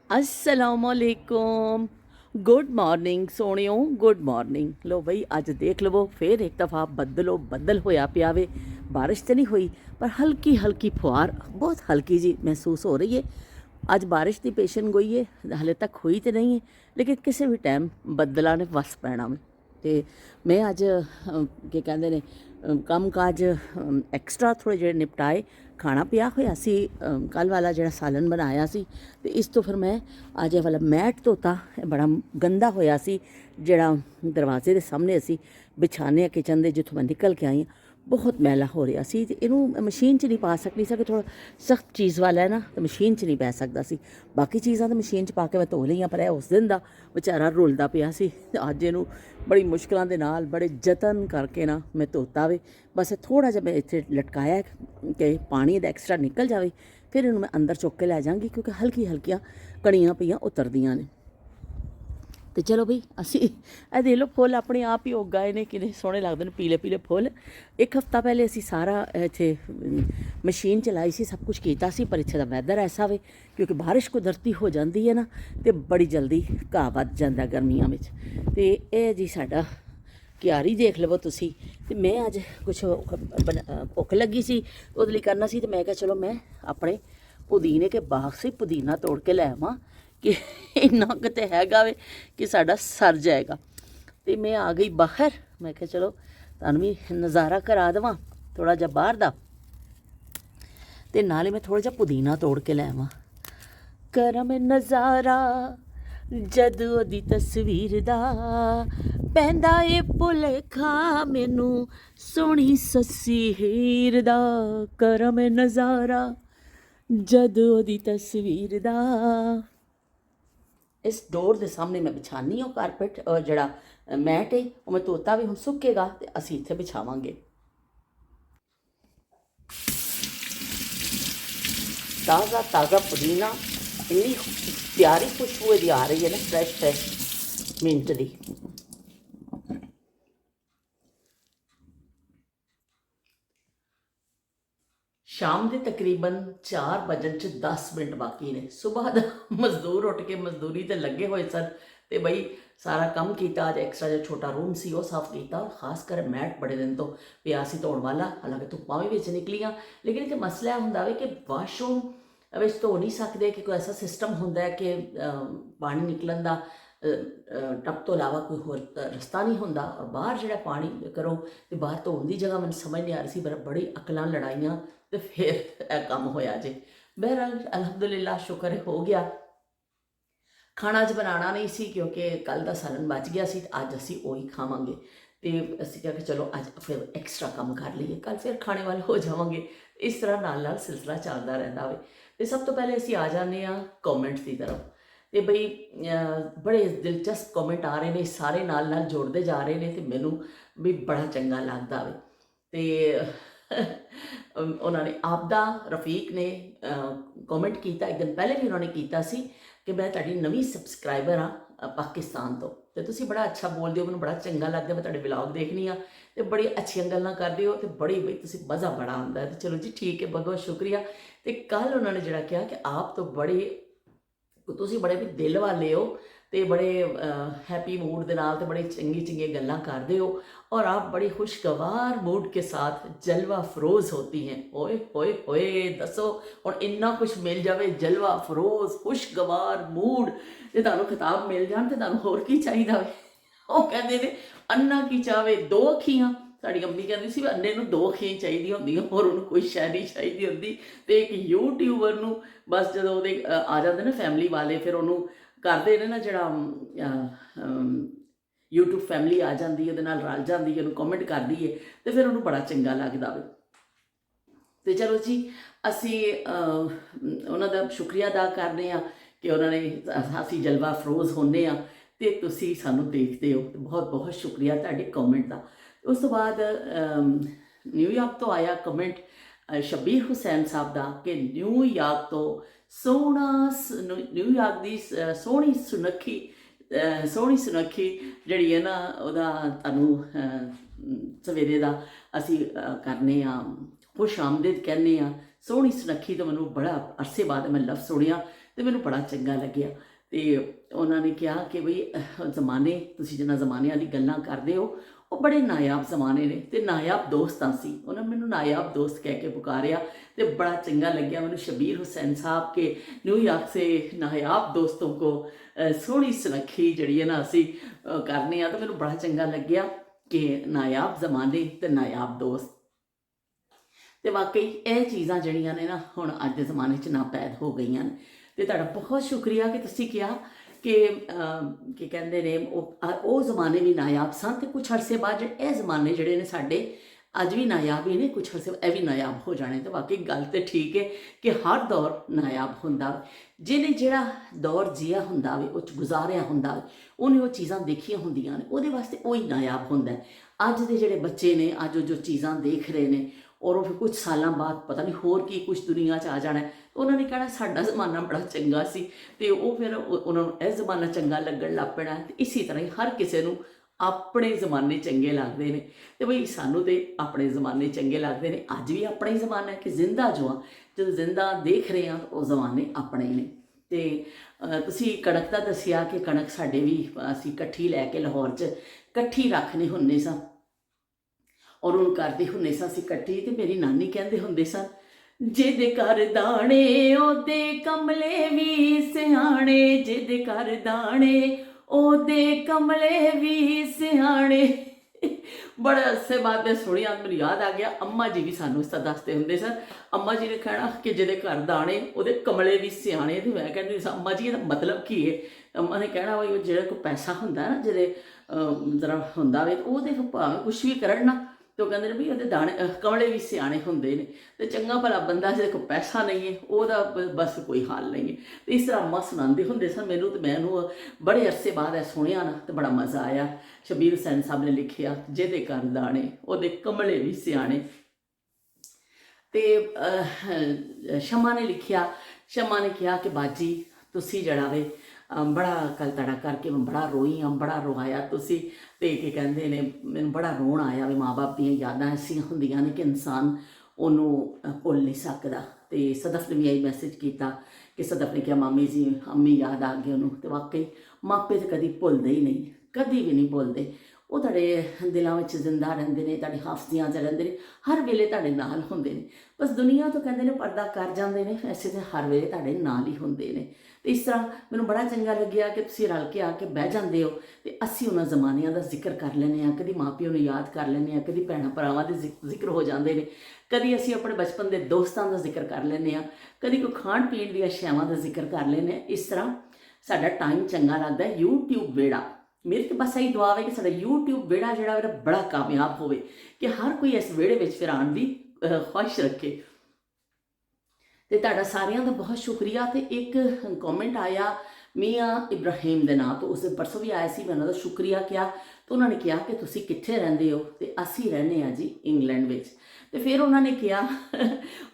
असलामुअलैकुम good morning सोनियो good morning. लो बई अज देख लवो फिर एक दफ़ा बदलो बदल होया पिया वे। बारिश तो नहीं हुई पर हल्की हल्की फुहार बहुत हल्की जी महसूस हो रही है। अज बारिश की पेशन गोई है, हाले तक हुई तो नहीं है लेकिन किसी भी टाइम बदलों ने वस पैना वे। तो मैं अज की कहते ने काम काज एक्सट्रा थोड़े जे निपटाए। खाना पिया होया सी, कल वाला जो सालन बनाया सी तो इस तो फिर मैं अज वाला मैट धोता बड़ा गंदा होया सी, जिहड़ा दरवाजे के सामने असी बिछाने किचन के जिथों मैं निकल के आई बहुत मैला हो रहा सी। ते इनू मशीन च नहीं पा सकनी सी कि थोड़ा सख्त चीज़ वाला है ना, तो मशीन च नहीं पै सकता सी। बाकी चीज़ां तो मशीन च पा के मैं धो लईयां, पर उस दिन का बेचारा रुलदा पिया सी। अज इनू बड़ी मुश्किलों के नाल बड़े जतन करके ना मैं धोता वे। बस थोड़ा जिहा मैं इत्थे लटकाया कि पानी दा एक्सट्रा निकल जाए, फिर इनू मैं अंदर चुक के लै जांगी क्योंकि हल्की हल्कियां कणियां पईयां उतरदियां ने। तो चलो बई असी ए देख लो फुल अपने आप ही उग आए ने, किन्ने सोहने लगदे ने पीले पीले फुल। एक हफ्ता पहले असी सारा इत्थे मशीन चलाई सी, सब कुछ कीता सी, पर इत्थे दा वैदर ऐसा वे क्योंकि बारिश कुदरती हो जाती है ना तो बड़ी जल्दी घाह वध जांदा गर्मियां विच। ते एह जी साडा क्यारी देख लवो तुसी। ते मैं अज कुछ भुख लगी सी उहदे लई करना सी, ते मैं कहा चलो मैं अपने पुदीने के बाग से पुदीना तोड़ के लै आवां कि इन्ना किते हैगा वे कि साडा सर जाएगा। तो मैं आ गई बाहर, मैं कहा चलो तुहानूं भी नज़ारा करा देवां थोड़ा जिहा बाहर दा, ते नाले मैं थोड़ा जिहा पुदीना तोड़ के लै आवां। करा मैं नज़ारा जद ओदी तस्वीर दा, पैंदा ए भुलेखा मैनू सोहणी सस्सी हीर दा। करा मैं नज़ारा जद ओदी तस्वीर दा। इस डोर के सामने मैं बिछानी हूँ कारपेट, जड़ा मैट है वो मैं धोता भी, हम सुकेगा तो असी इत्थे बिछावांगे। ताज़ा ताज़ा पुदीना, इन्नी प्यारी खुशबू इसदी आ रही है ना, फ्रैश फ्रैश मिंट दी। शाम के तकरीबन 4 बजन च 10 मिनट बाकी ने। सुबह का मजदूर उठ के मजदूरी ते लगे हुए सन, तो बई सारा काम किया। अज एक्सट्रा जो छोटा रूम सी वो साफ किया, खासकर मैट बड़े दिन तो पिया सी धोण वाला, हालांकि धुप्पां भी विच निकलियां। लेकिन इत्थे मसला हुंदा वे कि वाशरूम विच धो नहीं सकते, कि कोई ऐसा सिस्टम हुंदा है कि पानी निकलन दा टप तो इलावा कोई होर रस्ता नहीं हुंदा। और बाहर जिहड़ा पानी करो तो बाहर धोण दी जगह मैनूं समझ नहीं आ रही सी, पर बड़ी अकलां लड़ाइयां तो फिर काम होया जे। बहरहाल अलहमदुलिल्लाह शुक्र हो गया। खाना अज बनाना नहीं सी क्योंकि कल का सालन बच गया सी, अज असी वही खावांगे। तो असी कहा कि चलो अज फिर एक्सट्रा काम कर लीए, कल फिर खाने वाले हो जावांगे। इस तरह नाल नाल सिलसिला चलता रहता वे। तो सब तो पहले असी आ जाने कॉमेंट्स की तरफ। तो बई बड़े दिलचस्प कॉमेंट आ रहे हैं, सारे नाल नाल जोड़ते जा रहे हैं, तो मैनू भी बड़ा चंगा लगता वे। तो उन्होंने आपदा रफीक ने कॉमेंट किया, एक दिन पहले भी उन्होंने किया सी कि मैं तुहाडी नवीं सबसक्राइबर हाँ पाकिस्तान तो तुसी बड़ा अच्छा बोलते हो, मैनूं बड़ा चंगा लगता, मैं तुहाडे व्लॉग देखनी हाँ तो बड़ी अच्छियां गल्लां करदे हो, तो बड़ी बई तुसी मज़ा बड़ा आंदा है। तो चलो जी ठीक है, बहुत बहुत शुक्रिया। तो कल उन्होंने जिहड़ा कहा कि आप तो बड़े तुसी बड़े भी दिल वाले हो, तो बड़े हैप्पी मूड के नाल, तो बड़ी चंगी चंगी गल्लां करदे हो, और आप बड़ी खुशगवार मूड के साथ जलवा फरोज होती हैं। ओए होए होए दसो और इन्ना कुछ मिल जाए, जलवा फरोज खुशगवार मूड, तो तुहानूं खिताब मिल जान तो तुहानूं होर की चाहिदा वे। वो कहते ने अन्ना की चावे दो अखियां, साड़ी अम्मी कहती सी अन्ने नूं दो अखियां चाहिदियां होंदियां, होर उन्होंने कोई शै नहीं चाहिदी होंदी। तो एक यूट्यूबर नूं बस जो वो आ जाते ना फैमिली वाले, फिर उन्होंने करते ने ना जड़ा यूट्यूब फैमिली आ जाती है, रल जाती है, कॉमेंट कर दी है, तो फिर उन्होंने बड़ा चंगा लगता वे। तो चलो जी असी उन्होंने शुक्रिया अदा करने कि उन्होंने असी जलवा फरोज होने तो तुसी सानू देखते हो, तो बहुत बहुत शुक्रिया तुहाडे कॉमेंट का। उस तो बाद न्यूयॉर्क तो आया कमेंट शब्बीर हुसैन साहब का कि न्यूयॉर्क तो सोहना न्यूयॉर्क की सोहनी सुनखी जिहड़ी है ना उहदा तुहानूं सवेरे का असी करने खुश आमदीद कहने सोहनी सुनखी। तो मैनूं बड़ा अरसे बाद मैं लफ्ज़ सुनिया, ਤੇ ਮੈਨੂੰ ਬੜਾ ਚੰਗਾ ਲੱਗਿਆ। ਤੇ ਉਹਨਾਂ ਨੇ ਕਿਹਾ ਕਿ ਬਈ ਜ਼ਮਾਨੇ, ਤੁਸੀਂ ਜਿੰਨਾ ਜ਼ਮਾਨੇ ਵਾਲੀ ਗੱਲਾਂ ਕਰਦੇ ਹੋ, ਉਹ ਬੜੇ ਨਾਯਾਬ ਜ਼ਮਾਨੇ ਨੇ ਤੇ ਨਾਯਾਬ ਦੋਸਤਾਂ ਸੀ। ਉਹਨਾਂ ਮੈਨੂੰ ਨਾਯਾਬ ਦੋਸਤ ਕਹਿ ਕੇ ਪੁਕਾਰਿਆ ਤੇ ਬੜਾ ਚੰਗਾ ਲੱਗਿਆ ਮੈਨੂੰ। शबीर हुसैन साहब के न्यूयॉर्क से नायाब दोस्तों को सोहनी सुनखी जी है ना असी करने, तो मैं बड़ा चंगा लग्या कि नायाब जमाने तो नायाब दोस्त। तो वाकई यह चीज़ां जड़ियां ने ना हुण अज के ज़माने च नापैद हो गई हैं। तो तुहाडा बहुत शुक्रिया कि तुसीं कहा कि कहते ने वो ज़माने भी नायाब सन, तो कुछ अरसे बाद ये ज़माने जोड़े ने साडे अज भी नायाब ही ने, कुछ अरसे यह भी नायाब हो जाने। तो वाकई गल तो ठीक है कि हर दौर नायाब हुंदा, जिन्हें जिहड़ा दौर जिया हुंदा वे उह गुजारिया हुंदा वे, उन्हें वो चीज़ां देखियां हुंदियां ने, उहदे वास्ते वही नायाब हुंदा है। अज दे जिहड़े बच्चे ने अज जो चीज़ां देख रहे हैं और वो फिर कुछ सालों बाद पता नहीं होर की कुछ दुनिया च आ जाना है, तो उन्होंने कहना साडा ज़माना बड़ा चंगा सी, ते वो फिर उन्होंने यह ज़माना चंगा लगन लग पैना। इसी तरह ही हर किसी नूं अपने ज़माने चंगे लगते हैं। तो बई सानू तो अपने ज़माने चंगे लगते हैं, अज भी अपना ही ज़माना है कि जिंदा जो हाँ जो जिंदा देख रहे हैं वो ज़माने अपने ही ने। तो तुसी कणक का दसिया कि कणक साडे भी असीं कट्ठी लैके लाहौर च कट्ठी रखने हुंदे सां और उन्होंने करते हुंदे सां असीं कट्ठी। तो मेरी नानी कहंदे हुंदे सन, जिहदे घर दाणे ओदे कमले भी सियाणे, जिहदे घर दाणे ओदे कमले भी सियाणे। बड़े अरसे बाद मैं सुनिया, मेरे याद आ गया अम्मा जी भी सानू इसका दसते होंगे सर। अम्मा जी ने कहना कि जिहदे घर दाणे ओदे कमले भी सियाणे। तो मैं कहती अम्मा जी इसका मतलब की है? अम्मा ने कहना भाई वो जो कोई पैसा होंदा है ना जिहदे जरा होंदा वे, तो वो भावें कुछ भी करन ना, तो कहते हैं भी वो दाने कमले भी सियाने होंदे ने। तो चंगा भला बंदा जिहदे कोल पैसा नहीं है वह बस कोई हाल नहीं है। तो इस तरह अम्मा सुनाते होंदे सन मैनू, तो मैनू बड़े अरसे बाद सुनिया ना तो बड़ा मज़ा आया। शबीर हुसैन साहब ने लिखिया, जिहदे घर दाणे ओहदे कमले भी सियाने। तो शमा ने लिखिया, शमा ने कहा कि बाजी तुसी जड़ा वे बड़ा कल तड़ा करके मैं बड़ा रोई हाँ, बड़ा रोआया तुसी। ते कि कहते ने मैनूं बड़ा रोण आया भी माँ बाप दी यादां ऐसियां हुंदियां ने कि इंसान उन्होंने भुल नहीं सकता। तो सदफ ने भी यही मैसेज किया कि सदफ ने कहा मामी जी अम्मी याद आ गई उन्होंने। तो वाकई मापे तो कभी भुलते ही नहीं, कभी भी नहीं भुलते। वो तुहाडे दिलों में जिंदा रहिंदे ने, तुहाडे हाफजियां च रहिंदे ने, हर वेले तुहाडे नाल हुंदे ने। बस दुनिया तो कहते हैं पर्दा कर जाते हैं, वैसे तो हर वेले तुहाडे नाल ही हुंदे ने। तो इस तरह मैनूं बड़ा चंगा लग्या कि तुसीं रल के आके बह जांदे हो ते असीं उन्हां ज़मानिਆਂ ਦਾ ਜ਼ਿਕਰ कर लैंदे हाँ, कभी माँ प्यो नूं याद कर लैंदे हाँ, कभी भैणां भरावां दे जिक्र हो जाते हैं, कभी असीं अपने बचपन के दोस्तों का जिक्र कर लैंदे हाँ, कभी कोई खाण पीण दी अशियावां का जिक्र कर लैंदे हाँ। इस तरह साडा टाइम चंगा लगदा है। यूट्यूब वेड़ा मेरी तो बस यही दुआ है कि साडा यूट्यूब वेड़ा जिहड़ा मेरा बड़ा कामयाब होवे, कि हर कोई इस वेड़े विच फिर आउण दी ख्वाहिश रखे। तो तुहाडा सारियां दा बहुत शुक्रिया। तो एक कॉमेंट आया मियाँ इब्राहिम के नाम, तो उस दिन परसों भी आया सी, मैं उन्होंने शुक्रिया किया। तो उन्होंने कहा कि तुसीं कित्थे रहिंदे हो? तो असीं रहने हाँ जी इंग्लैंड विच। तो फिर उन्होंने कहा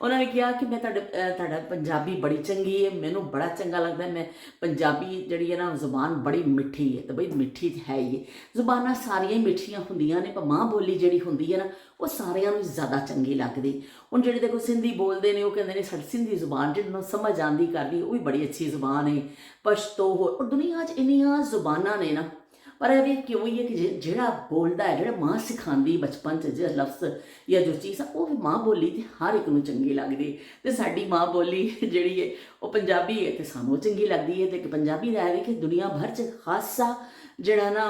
उन्होंने कहा कि मैं तुहाडा पंजाबी बड़ी चंगी है, मैनू बड़ा चंगा लगता है। मैं पंजाबी जिहड़ी है ना जुबान बड़ी मिठी है। तो बई मिठी है ही है, जुबानां सारियां ही मिठियां हुंदियां ने, पर माँ बोली जिहड़ी हुंदी है ना वो सारियां नूं ज़्यादा चंगी लगदी। हुण जिहड़े देखो सिंधी बोलते हैं वो कहते हैं साडी सिंधी जुबान जिन्होंने समझ आती करदी वो भी बड़ी अच्छी जुबान है। पश्तो हो और दुनिया च इन्नियां जुबानां ने ना, पर यह क्यों ही है कि जिहड़ा बोलदा है, जिहड़ा माँ सिखांदी बचपन च जो लफ्ज़ या जो चीज़ है वो माँ बोली तो हर एक नूं चंगी लगदी। तो साडी माँ बोली जिहड़ी है वो पंजाबी है, तो सानूं चंगी लगदी है। तो पंजाबी दा है कि दुनिया भर च खासा जिहड़ा ना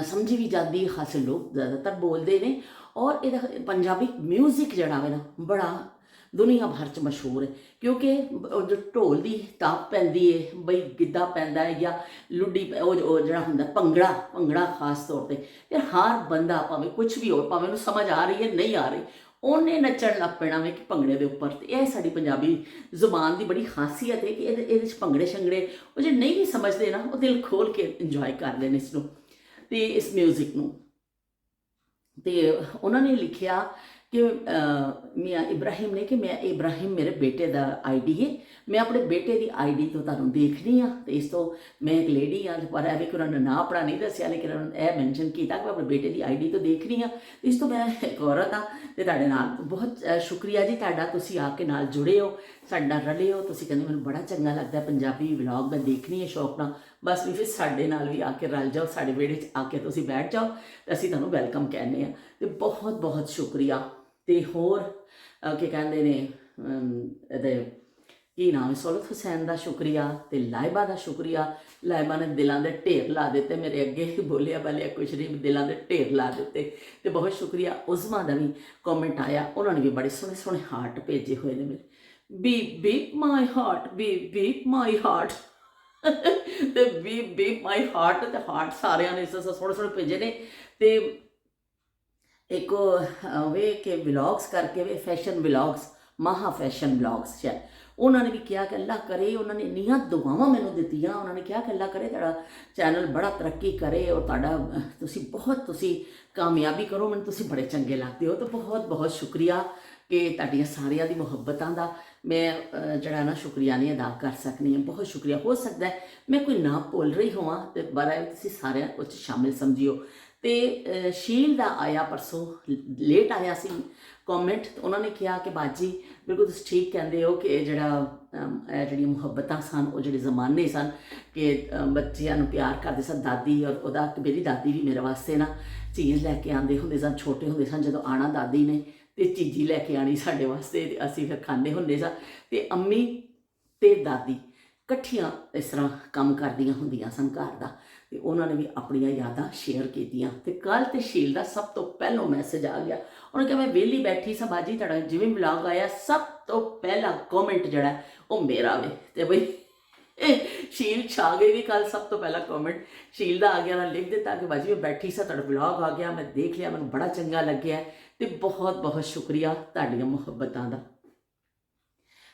समझी भी जाती है, खासे लोग ज़्यादातर बोलते हैं। और ये पंजाबी म्यूजिक जड़ा है ना बड़ा दुनिया भर च मशहूर है, क्योंकि जो ढोल की ताप पैंदी है, बई गिद्धा पैंदा है या लुड्डी जड़ा हुंदा भंगड़ा, भंगड़ा खास तौर पर फिर हर बंदा भावें कुछ भी हो, भावें उन्हें समझ आ रही है नहीं आ रही, उन्हें नचण लग पैना वे कि भंगड़े के उपर। तो यह साड़ी पंजाबी जुबान की बड़ी खासियत है कि ये भंगड़े शंगड़े वो जो नहीं भी समझते ना वो दिल खोल के इंजॉय करते हैं इसनूं ते इस म्यूजिक नूं। तो उन्होंने लिखिया कि मियाँ इब्राहिम ने कि मैं इब्राहिम मेरे बेटे का ID है, मैं अपने बेटे की ID तो तुहानूं देखनी हाँ। तो इस तो मैं एक लेडी हाँ, पर है कि उन्होंने ना अपना नहीं दसिया, लेकिन उन्होंने यह मैंशन किया कि मैं अपने बेटे की ID तो देखनी हाँ। इस तो मैं एक औरत हाँ। तो तुहाडे नाल बहुत शुक्रिया जी तुहाडा, तुसीं आके नाल जुड़े हो, ਸਾਡੇ ਨਾਲ ਰਲੇ ਹੋ। ਤੁਸੀਂ ਕਹਿੰਦੇ ਮੈਨੂੰ ਬੜਾ ਚੰਗਾ ਲੱਗਦਾ ਪੰਜਾਬੀ ਵਲੌਗ, ਮੈਂ ਦੇਖਣੀ ਹੈ ਸ਼ੌਕ ਨਾਲ। ਬਸ ਵੀ ਫਿਰ ਸਾਡੇ ਨਾਲ ਵੀ ਆ ਕੇ ਰਲ ਜਾਓ, ਸਾਡੇ ਵਿਹੜੇ 'ਚ ਆ ਕੇ ਤੁਸੀਂ ਬੈਠ ਜਾਓ ਤੇ ਅਸੀਂ ਤੁਹਾਨੂੰ ਵੈਲਕਮ ਕਹਿੰਦੇ ਹਾਂ। ਤੇ ਬਹੁਤ ਬਹੁਤ ਸ਼ੁਕਰੀਆ। ਤੇ ਹੋਰ ਕੀ ਕਹਿੰਦੇ ਨੇ ਇਹਦੇ ਕੀ ਨਾਮ ਹੈ, ਸੋਲਤ ਹੁਸੈਨ ਦਾ ਸ਼ੁਕਰੀਆ ਤੇ ਲਾਇਬਾ ਦਾ ਸ਼ੁਕਰੀਆ। ਲਾਇਬਾ ਨੇ ਦਿਲਾਂ ਦੇ ਢੇਰ ਲਾ ਦਿੱਤੇ ਮੇਰੇ ਅੱਗੇ, ਬੋਲਿਆ ਬਲਿਆ ਕੁਛ ਨਹੀਂ, ਦਿਲਾਂ ਦੇ ਢੇਰ ਲਾ ਦਿੱਤੇ। ਤੇ ਬਹੁਤ ਸ਼ੁਕਰੀਆ। ਉਜ਼ਮਾ ਦਾ ਵੀ ਕਮੈਂਟ ਆਇਆ, ਉਹਨਾਂ ਨੇ ਵੀ ਬੜੇ ਸੋਹਣੇ ਸੋਹਣੇ ਹਾਰਟ ਭੇਜੇ ਹੋਏ ਨੇ ਮੇਰੇ। Beep beep my heart, beep beep my heart ਤੇ ਬੀਪ ਬੀਪ ਮਾਈ ਹਾਰਟ। ਤੇ ਹਾਰਟ ਸਾਰਿਆਂ ਨੇ ਸੋਹਣੇ ਸੋਹਣੇ ਭੇਜੇ ਨੇ। ਤੇ ਇੱਕ ਵੇ ਕਿ ਵਲੌਗਸ ਕਰਕੇ ਵੇ ਫੈਸ਼ਨ ਵਲੌਗਸ, ਮਹਾ ਫੈਸ਼ਨ ਵਲੌਗਸ ਸ਼ਾਇਦ, ਉਹਨਾਂ ਨੇ ਵੀ ਕਿਹਾ ਕਿ ਅੱਲਾ ਕਰੇ, ਉਹਨਾਂ ਨੇ ਇੰਨੀਆਂ ਦੁਆਵਾਂ ਮੈਨੂੰ ਦਿੱਤੀਆਂ। ਉਹਨਾਂ ਨੇ ਕਿਹਾ ਕਿ ਅੱਲਾ ਕਰੇ ਤੁਹਾਡਾ ਚੈਨਲ ਬੜਾ ਤਰੱਕੀ ਕਰੇ ਔਰ ਤੁਹਾਡਾ ਤੁਸੀਂ ਕਾਮਯਾਬੀ ਕਰੋ, ਮੈਨੂੰ ਤੁਸੀਂ ਬੜੇ ਚੰਗੇ ਲੱਗਦੇ ਹੋ। ਤਾਂ ਬਹੁਤ ਬਹੁਤ ਸ਼ੁਕਰੀਆ ਕਿ ਤੁਹਾਡੀਆਂ ਸਾਰਿਆਂ ਦੀ ਮੁਹੱਬਤਾਂ ਦਾ ਮੈਂ ਜਿਹੜਾ ਨਾ ਸ਼ੁਕਰੀਆ ਨਹੀਂ ਅਦਾ ਕਰ ਸਕਦੀ ਹਾਂ। ਬਹੁਤ ਸ਼ੁਕਰੀਆ। ਹੋ ਸਕਦਾ ਮੈਂ ਕੋਈ ਨਾ ਭੁੱਲ ਰਹੀ ਹੋਵਾਂ ਤੇ ਬਾਰੇ ਤੁਸੀਂ ਸਾਰਿਆਂ ਕੁਝ ਸ਼ਾਮਿਲ ਸਮਝਿਓ। ਤੇ ਸ਼ੀਲ ਦਾ ਆਇਆ ਪਰਸੋਂ, ਲੇਟ ਆਇਆ ਸੀ ਕਮੈਂਟ। ਉਹਨਾਂ ਨੇ ਕਿਹਾ ਕਿ ਬਾਜੀ ਬਿਲਕੁਲ ਤੁਸੀਂ ਠੀਕ ਕਹਿੰਦੇ ਹੋ ਕਿ ਜਿਹੜੀਆਂ ਮੁਹੱਬਤਾਂ ਸਨ, ਉਹ ਜਿਹੜੇ ਜ਼ਮਾਨੇ ਸਨ ਕਿ ਬੱਚਿਆਂ ਨੂੰ ਪਿਆਰ ਕਰਦੇ ਸਨ। ਦਾਦੀ ਔਰ ਉਹਦਾ, ਮੇਰੀ ਦਾਦੀ ਵੀ ਮੇਰੇ ਵਾਸਤੇ ਨਾ ਚੀਜ਼ ਲੈ ਕੇ ਆਉਂਦੇ ਹੁੰਦੇ ਸਨ। ਛੋਟੇ ਹੁੰਦੇ ਸਨ ਜਦੋਂ ਆਉਣਾ ਦਾਦੀ ਨੇ ਤੇ ਚੀਜ਼ੀ ਲੈ ਕੇ ਆਉਣੀ ਸਾਡੇ ਵਾਸਤੇ, ਤੇ ਅਸੀਂ ਫਿਰ ਖਾਂਦੇ ਹੁੰਦੇ ਸਾਂ। ਤੇ ਅੰਮੀ ਤੇ ਦਾਦੀ ਇਕੱਠੀਆਂ ਇਸ ਤਰ੍ਹਾਂ ਕੰਮ ਕਰਦੀਆਂ ਹੁੰਦੀਆਂ ਸਨ ਘਰ ਦਾ। ਤੇ ਉਹਨਾਂ ਨੇ ਵੀ ਆਪਣੀਆਂ ਯਾਦਾਂ ਸ਼ੇਅਰ ਕੀਤੀਆਂ। ਤੇ ਕੱਲ੍ਹ ਤੇ ਸ਼ੀਲ ਦਾ ਸਭ ਤੋਂ ਪਹਿਲਾਂ ਮੈਸੇਜ ਆ ਗਿਆ। ਉਹਨੇ ਕਿਹਾ ਮੈਂ ਵਿਹਲੀ ਬੈਠੀ ਸਾਂ ਬਾਜੀ, ਤੁਹਾਡਾ ਜਿਵੇਂ ਵਲੌਗ ਆਇਆ ਸਭ ਤੋਂ ਪਹਿਲਾ ਕਮੈਂਟ ਜਿਹੜਾ ਉਹ ਮੇਰਾ ਵੇ। ਤੇ ਬਈ ਸ਼ੀਲ ਛਾ ਗਈ ਵੀ। ਕੱਲ ਸਭ ਤੋਂ ਪਹਿਲਾ ਕਮੈਂਟ ਸ਼ੀਲ ਦਾ ਆ ਗਿਆ। ਮੈਂ ਲਿਖ ਦਿੱਤਾ ਕਿ ਬਾਜੀ ਮੈਂ ਬੈਠੀ ਸਾਂ, ਤੁਹਾਡਾ ਵਲੌਗ ਆ ਗਿਆ, ਮੈਂ ਦੇਖ ਲਿਆ, ਮੈਨੂੰ ਬੜਾ ਚੰਗਾ ਲੱਗਿਆ। ਤੇ ਬਹੁਤ ਬਹੁਤ ਸ਼ੁਕਰੀਆ ਤੁਹਾਡੀਆਂ ਮੁਹੱਬਤਾਂ ਦਾ।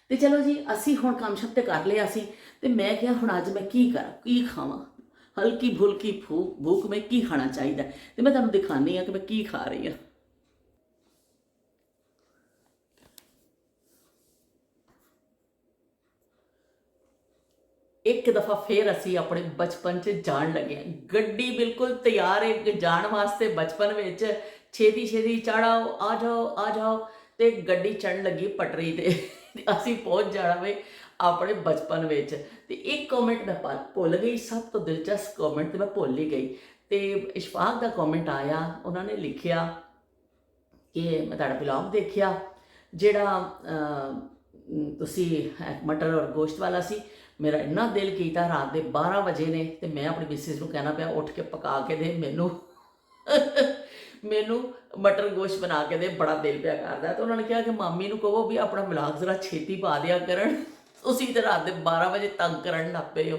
ਤੇ ਚਲੋ ਜੀ, ਅਸੀਂ ਹੁਣ ਕੰਮ ਸ਼ਬ ਤੇ ਕਰ ਲਿਆ ਸੀ। ਤੇ ਮੈਂ ਕਿਹਾ ਹੁਣ ਅੱਜ ਮੈਂ ਕੀ ਕਰਾਂ, ਕੀ ਖਾਵਾਂ, ਹਲਕੀ ਫੁਲਕੀ ਭੂਖ ਮੈਂ ਕੀ ਖਾਣਾ ਚਾਹੀਦਾ। ਤੇ ਮੈਂ ਤੁਹਾਨੂੰ ਦਿਖਾਉਂਦੀ ਹਾਂ ਕਿ ਮੈਂ ਕੀ ਖਾ ਰਹੀ ਹਾਂ। ਇੱਕ ਦਫਾ ਫਿਰ ਅਸੀਂ ਆਪਣੇ ਬਚਪਨ 'ਚ ਜਾਣ ਲੱਗੇ ਹਾਂ। ਗੱਡੀ ਬਿਲਕੁਲ ਤਿਆਰ ਹੈ ਜਾਣ ਵਾਸਤੇ। ਬਚਪਨ ਵਿੱਚ ਛੇਤੀ ਛੇਤੀ ਚੜ੍ਹਾਓ, ਆ ਜਾਓ ਆ ਜਾਓ। ਤੇ ਗੱਡੀ ਚੜ੍ਹਨ ਲੱਗੀ ਪਟੜੀ ਤੇ ਅਸੀਂ ਪਹੁੰਚ ਜਾਣਾ ਵੇ ਆਪਣੇ ਬਚਪਨ ਵਿੱਚ। ਤੇ ਇੱਕ ਕਮੈਂਟ ਮੈਂ ਭੁੱਲ ਗਈ, ਸਭ ਤੋਂ ਦਿਲਚਸਪ ਕਮੈਂਟ ਤੇ ਮੈਂ ਭੁੱਲ ਹੀ ਗਈ। ਤੇ ਇਸ਼ਫਾਕ ਦਾ ਕਮੈਂਟ ਆਇਆ, ਉਹਨਾਂ ਨੇ ਲਿਖਿਆ ਕਿ ਮੈਂ ਤੁਹਾਡਾ ਵਲੌਗ ਦੇਖਿਆ ਜਿਹੜਾ ਤੁਸੀਂ ਮਟਰ ਔਰ ਗੋਸ਼ਤ ਵਾਲਾ ਸੀ। ਮੇਰਾ ਇੰਨਾ ਦਿਲ ਕੀਤਾ, ਰਾਤ ਦੇ 12 ਵਜੇ ਨੇ ਤੇ ਮੈਂ ਆਪਣੀ ਮਿਸਿਸ ਨੂੰ ਕਹਿਣਾ ਪਿਆ ਉੱਠ ਕੇ ਪਕਾ ਕੇ ਦੇ ਮੈਨੂੰ ਮੈਨੂੰ ਮਟਰ ਗੋਸ਼ਤ ਬਣਾ ਕੇ ਦੇ, ਬੜਾ ਦਿਲ ਪਿਆ ਕਰਦਾ। ਤੇ ਉਹਨਾਂ ਨੇ ਕਿਹਾ ਕਿ ਮਾਮੀ ਨੂੰ ਕਹੋ ਵੀ ਆਪਣਾ ਵਲੌਗ ਜ਼ਰਾ ਛੇਤੀ ਪਾ ਦਿਆ ਕਰਨ, ਤੁਸੀਂ ਤੇ ਰਾਤ ਦੇ 12 ਵਜੇ ਤੰਗ ਕਰਨ ਲੱਗ ਪਏ ਹੋ।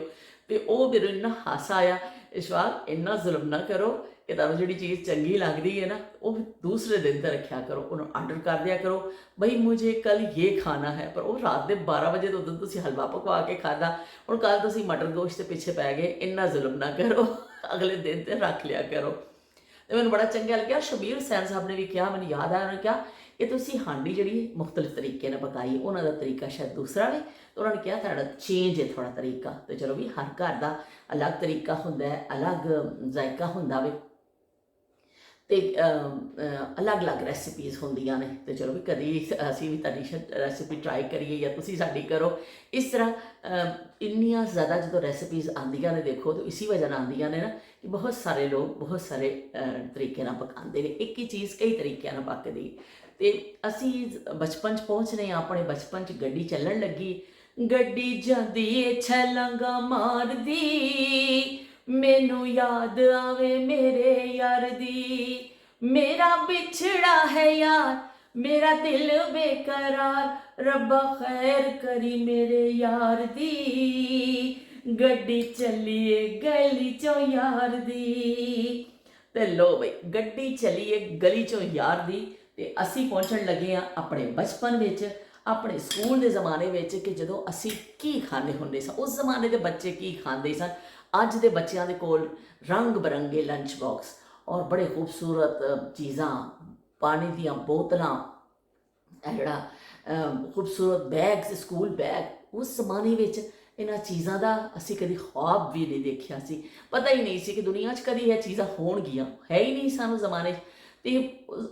ਤੇ ਉਹ ਮੈਨੂੰ ਇੰਨਾ ਹਾਸਾ ਆਇਆ। ਇਸ਼ਫਾਕ ਇੰਨਾ ਜ਼ੁਲਮ ਨਾ ਕਰੋ ਕਿ ਤੁਹਾਨੂੰ ਜਿਹੜੀ ਚੀਜ਼ ਚੰਗੀ ਲੱਗਦੀ ਹੈ ਨਾ ਉਹ ਦੂਸਰੇ ਦਿਨ ਤੇ ਰੱਖਿਆ ਕਰੋ, ਉਹਨੂੰ ਆਰਡਰ ਕਰ ਦਿਆ ਕਰੋ ਬਈ ਮੁਝੇ ਕੱਲ ਇਹ ਖਾਣਾ ਹੈ। ਪਰ ਉਹ ਰਾਤ ਦੇ 12 ਵਜੇ ਤੋਂ ਉਦੋਂ ਤੁਸੀਂ ਹਲਵਾ ਪਕਵਾ ਕੇ ਖਾਦਾ, ਹੁਣ ਕੱਲ ਤੁਸੀਂ ਮਟਰ ਗੋਸ਼ਤ ਦੇ ਪਿੱਛੇ ਪੈ ਗਏ। ਇੰਨਾ ਜ਼ੁਲਮ ਨਾ ਕਰੋ, ਅਗਲੇ ਦਿਨ ਤੇ ਰੱਖ ਲਿਆ ਕਰੋ। ਤੇ ਮੈਨੂੰ ਬੜਾ ਚੰਗਾ ਲੱਗਿਆ। ਸ਼ਬੀਰ ਹੁਸੈਨ ਸਾਹਿਬ ਨੇ ਵੀ ਕਿਹਾ, ਮੈਨੂੰ ਯਾਦ ਆਇਆ, ਉਹਨਾਂ ਨੇ ਕਿਹਾ ਇਹ ਤੁਸੀਂ ਹਾਂਡੀ ਜਿਹੜੀ ਮੁਖਤਲਿਫ ਤਰੀਕੇ ਨਾਲ ਪਕਾਈ, ਉਹਨਾਂ ਦਾ ਤਰੀਕਾ ਸ਼ਾਇਦ ਦੂਸਰਾ ਵੇ। ਤੇ ਉਹਨਾਂ ਨੇ ਕਿਹਾ ਤੁਹਾਡਾ ਚੇਂਜ ਹੈ ਥੋੜ੍ਹਾ ਤਰੀਕਾ। ਤੇ ਚਲੋ ਵੀ ਹਰ ਘਰ ਦਾ ਅਲੱਗ ਤਰੀਕਾ ਹੁੰਦਾ ਹੈ, ਅਲੱਗ ਜ਼ਾਇਕਾ ਹੁੰਦਾ ਵੇ ਤੇ ਅਲੱਗ ਅਲੱਗ ਰੈਸਿਪੀਜ਼ ਹੁੰਦੀਆਂ ਨੇ। ਤੇ ਚਲੋ ਵੀ ਕਦੀ ਅਸੀਂ ਵੀ ਤੁਹਾਡੀ ਰੈਸਿਪੀ ਟਰਾਈ ਕਰੀਏ ਜਾਂ ਤੁਸੀਂ ਸਾਡੀ ਕਰੋ। ਇਸ ਤਰ੍ਹਾਂ ਇੰਨੀਆਂ ਜ਼ਿਆਦਾ ਜਦੋਂ ਰੈਸਿਪੀਜ਼ ਆਉਂਦੀਆਂ ਨੇ, ਦੇਖੋ ਤਾਂ ਇਸੀ ਵਜ੍ਹਾ ਨਾਲ ਆਉਂਦੀਆਂ ਨੇ ਨਾ ਕਿ ਬਹੁਤ ਸਾਰੇ ਲੋਕ ਬਹੁਤ ਸਾਰੇ ਤਰੀਕੇ ਨਾਲ ਪਕਾਉਂਦੇ ਨੇ। ਇੱਕ ਹੀ ਚੀਜ਼ ਕਈ ਤਰੀਕਿਆਂ ਨਾਲ ਪੱਕਦੀ। ਤੇ ਅਸੀਂ ਬਚਪਨ 'ਚ ਪਹੁੰਚਨੇ ਹਾਂ, ਆਪਣੇ ਬਚਪਨ 'ਚ ਗੱਡੀ ਚੱਲਣ ਲੱਗੀ। ਗੱਡੀ ਜਾਂਦੀ ਏ ਛਲਾਂਗਾ ਮਾਰਦੀ, ਮੈਨੂੰ ਯਾਦ ਆਵੇ ਮੇਰੇ ਯਾਰ ਦੀ। ਮੇਰਾ ਵਿਛੜਾ ਹੈ ਯਾਰ, ਮੇਰਾ ਦਿਲ ਬੇਕਰਾਰ, ਰੱਬਾ ਖੈਰ ਕਰੀ ਮੇਰੇ ਯਾਰ ਦੀ। ਗੱਡੀ ਚੱਲੀਏ ਗਲੀ ਚੋਂ ਯਾਰ ਦੀ। ਤੇ ਲੋ ਬਈ ਗੱਡੀ ਚੱਲੀਏ ਗਲੀ ਚੋਂ ਯਾਰ ਦੀ। ਤੇ ਅਸੀਂ ਪਹੁੰਚਣ ਲੱਗੇ ਹਾਂ ਆਪਣੇ ਬਚਪਨ ਵਿੱਚ, ਆਪਣੇ ਸਕੂਲ ਦੇ ਜ਼ਮਾਨੇ ਵਿੱਚ ਕਿ ਜਦੋਂ ਅਸੀਂ ਕੀ ਖਾਂਦੇ ਹੁੰਦੇ ਸਾਂ। ਉਸ ਜ਼ਮਾਨੇ ਦੇ ਬੱਚੇ ਕੀ ਖਾਂਦੇ ਸਨ। ਅੱਜ ਦੇ ਬੱਚਿਆਂ ਦੇ ਕੋਲ ਰੰਗ ਬਰੰਗੇ ਲੰਚ ਬਾਕਸ ਔਰ ਬੜੇ ਖੂਬਸੂਰਤ ਚੀਜ਼ਾਂ, ਪਾਣੀ ਦੀਆਂ ਬੋਤਲਾਂ, ਜਿਹੜਾ ਖੂਬਸੂਰਤ ਬੈਗਸ, ਸਕੂਲ ਬੈਗ। ਉਸ ਜ਼ਮਾਨੇ ਵਿੱਚ ਇਹਨਾਂ ਚੀਜ਼ਾਂ ਦਾ ਅਸੀਂ ਕਦੀ ख्वाब ਵੀ ਨਹੀਂ ਦੇਖਿਆ ਸੀ। ਪਤਾ ਹੀ ਨਹੀਂ ਸੀ ਕਿ ਦੁਨੀਆ 'ਚ ਕਦੀ ਇਹ ਚੀਜ਼ਾਂ ਹੋਣਗੀਆਂ, ਹੈ ਹੀ ਨਹੀਂ ਸਾਨੂੰ ਜ਼ਮਾਨੇ 'ਚ। ਤੇ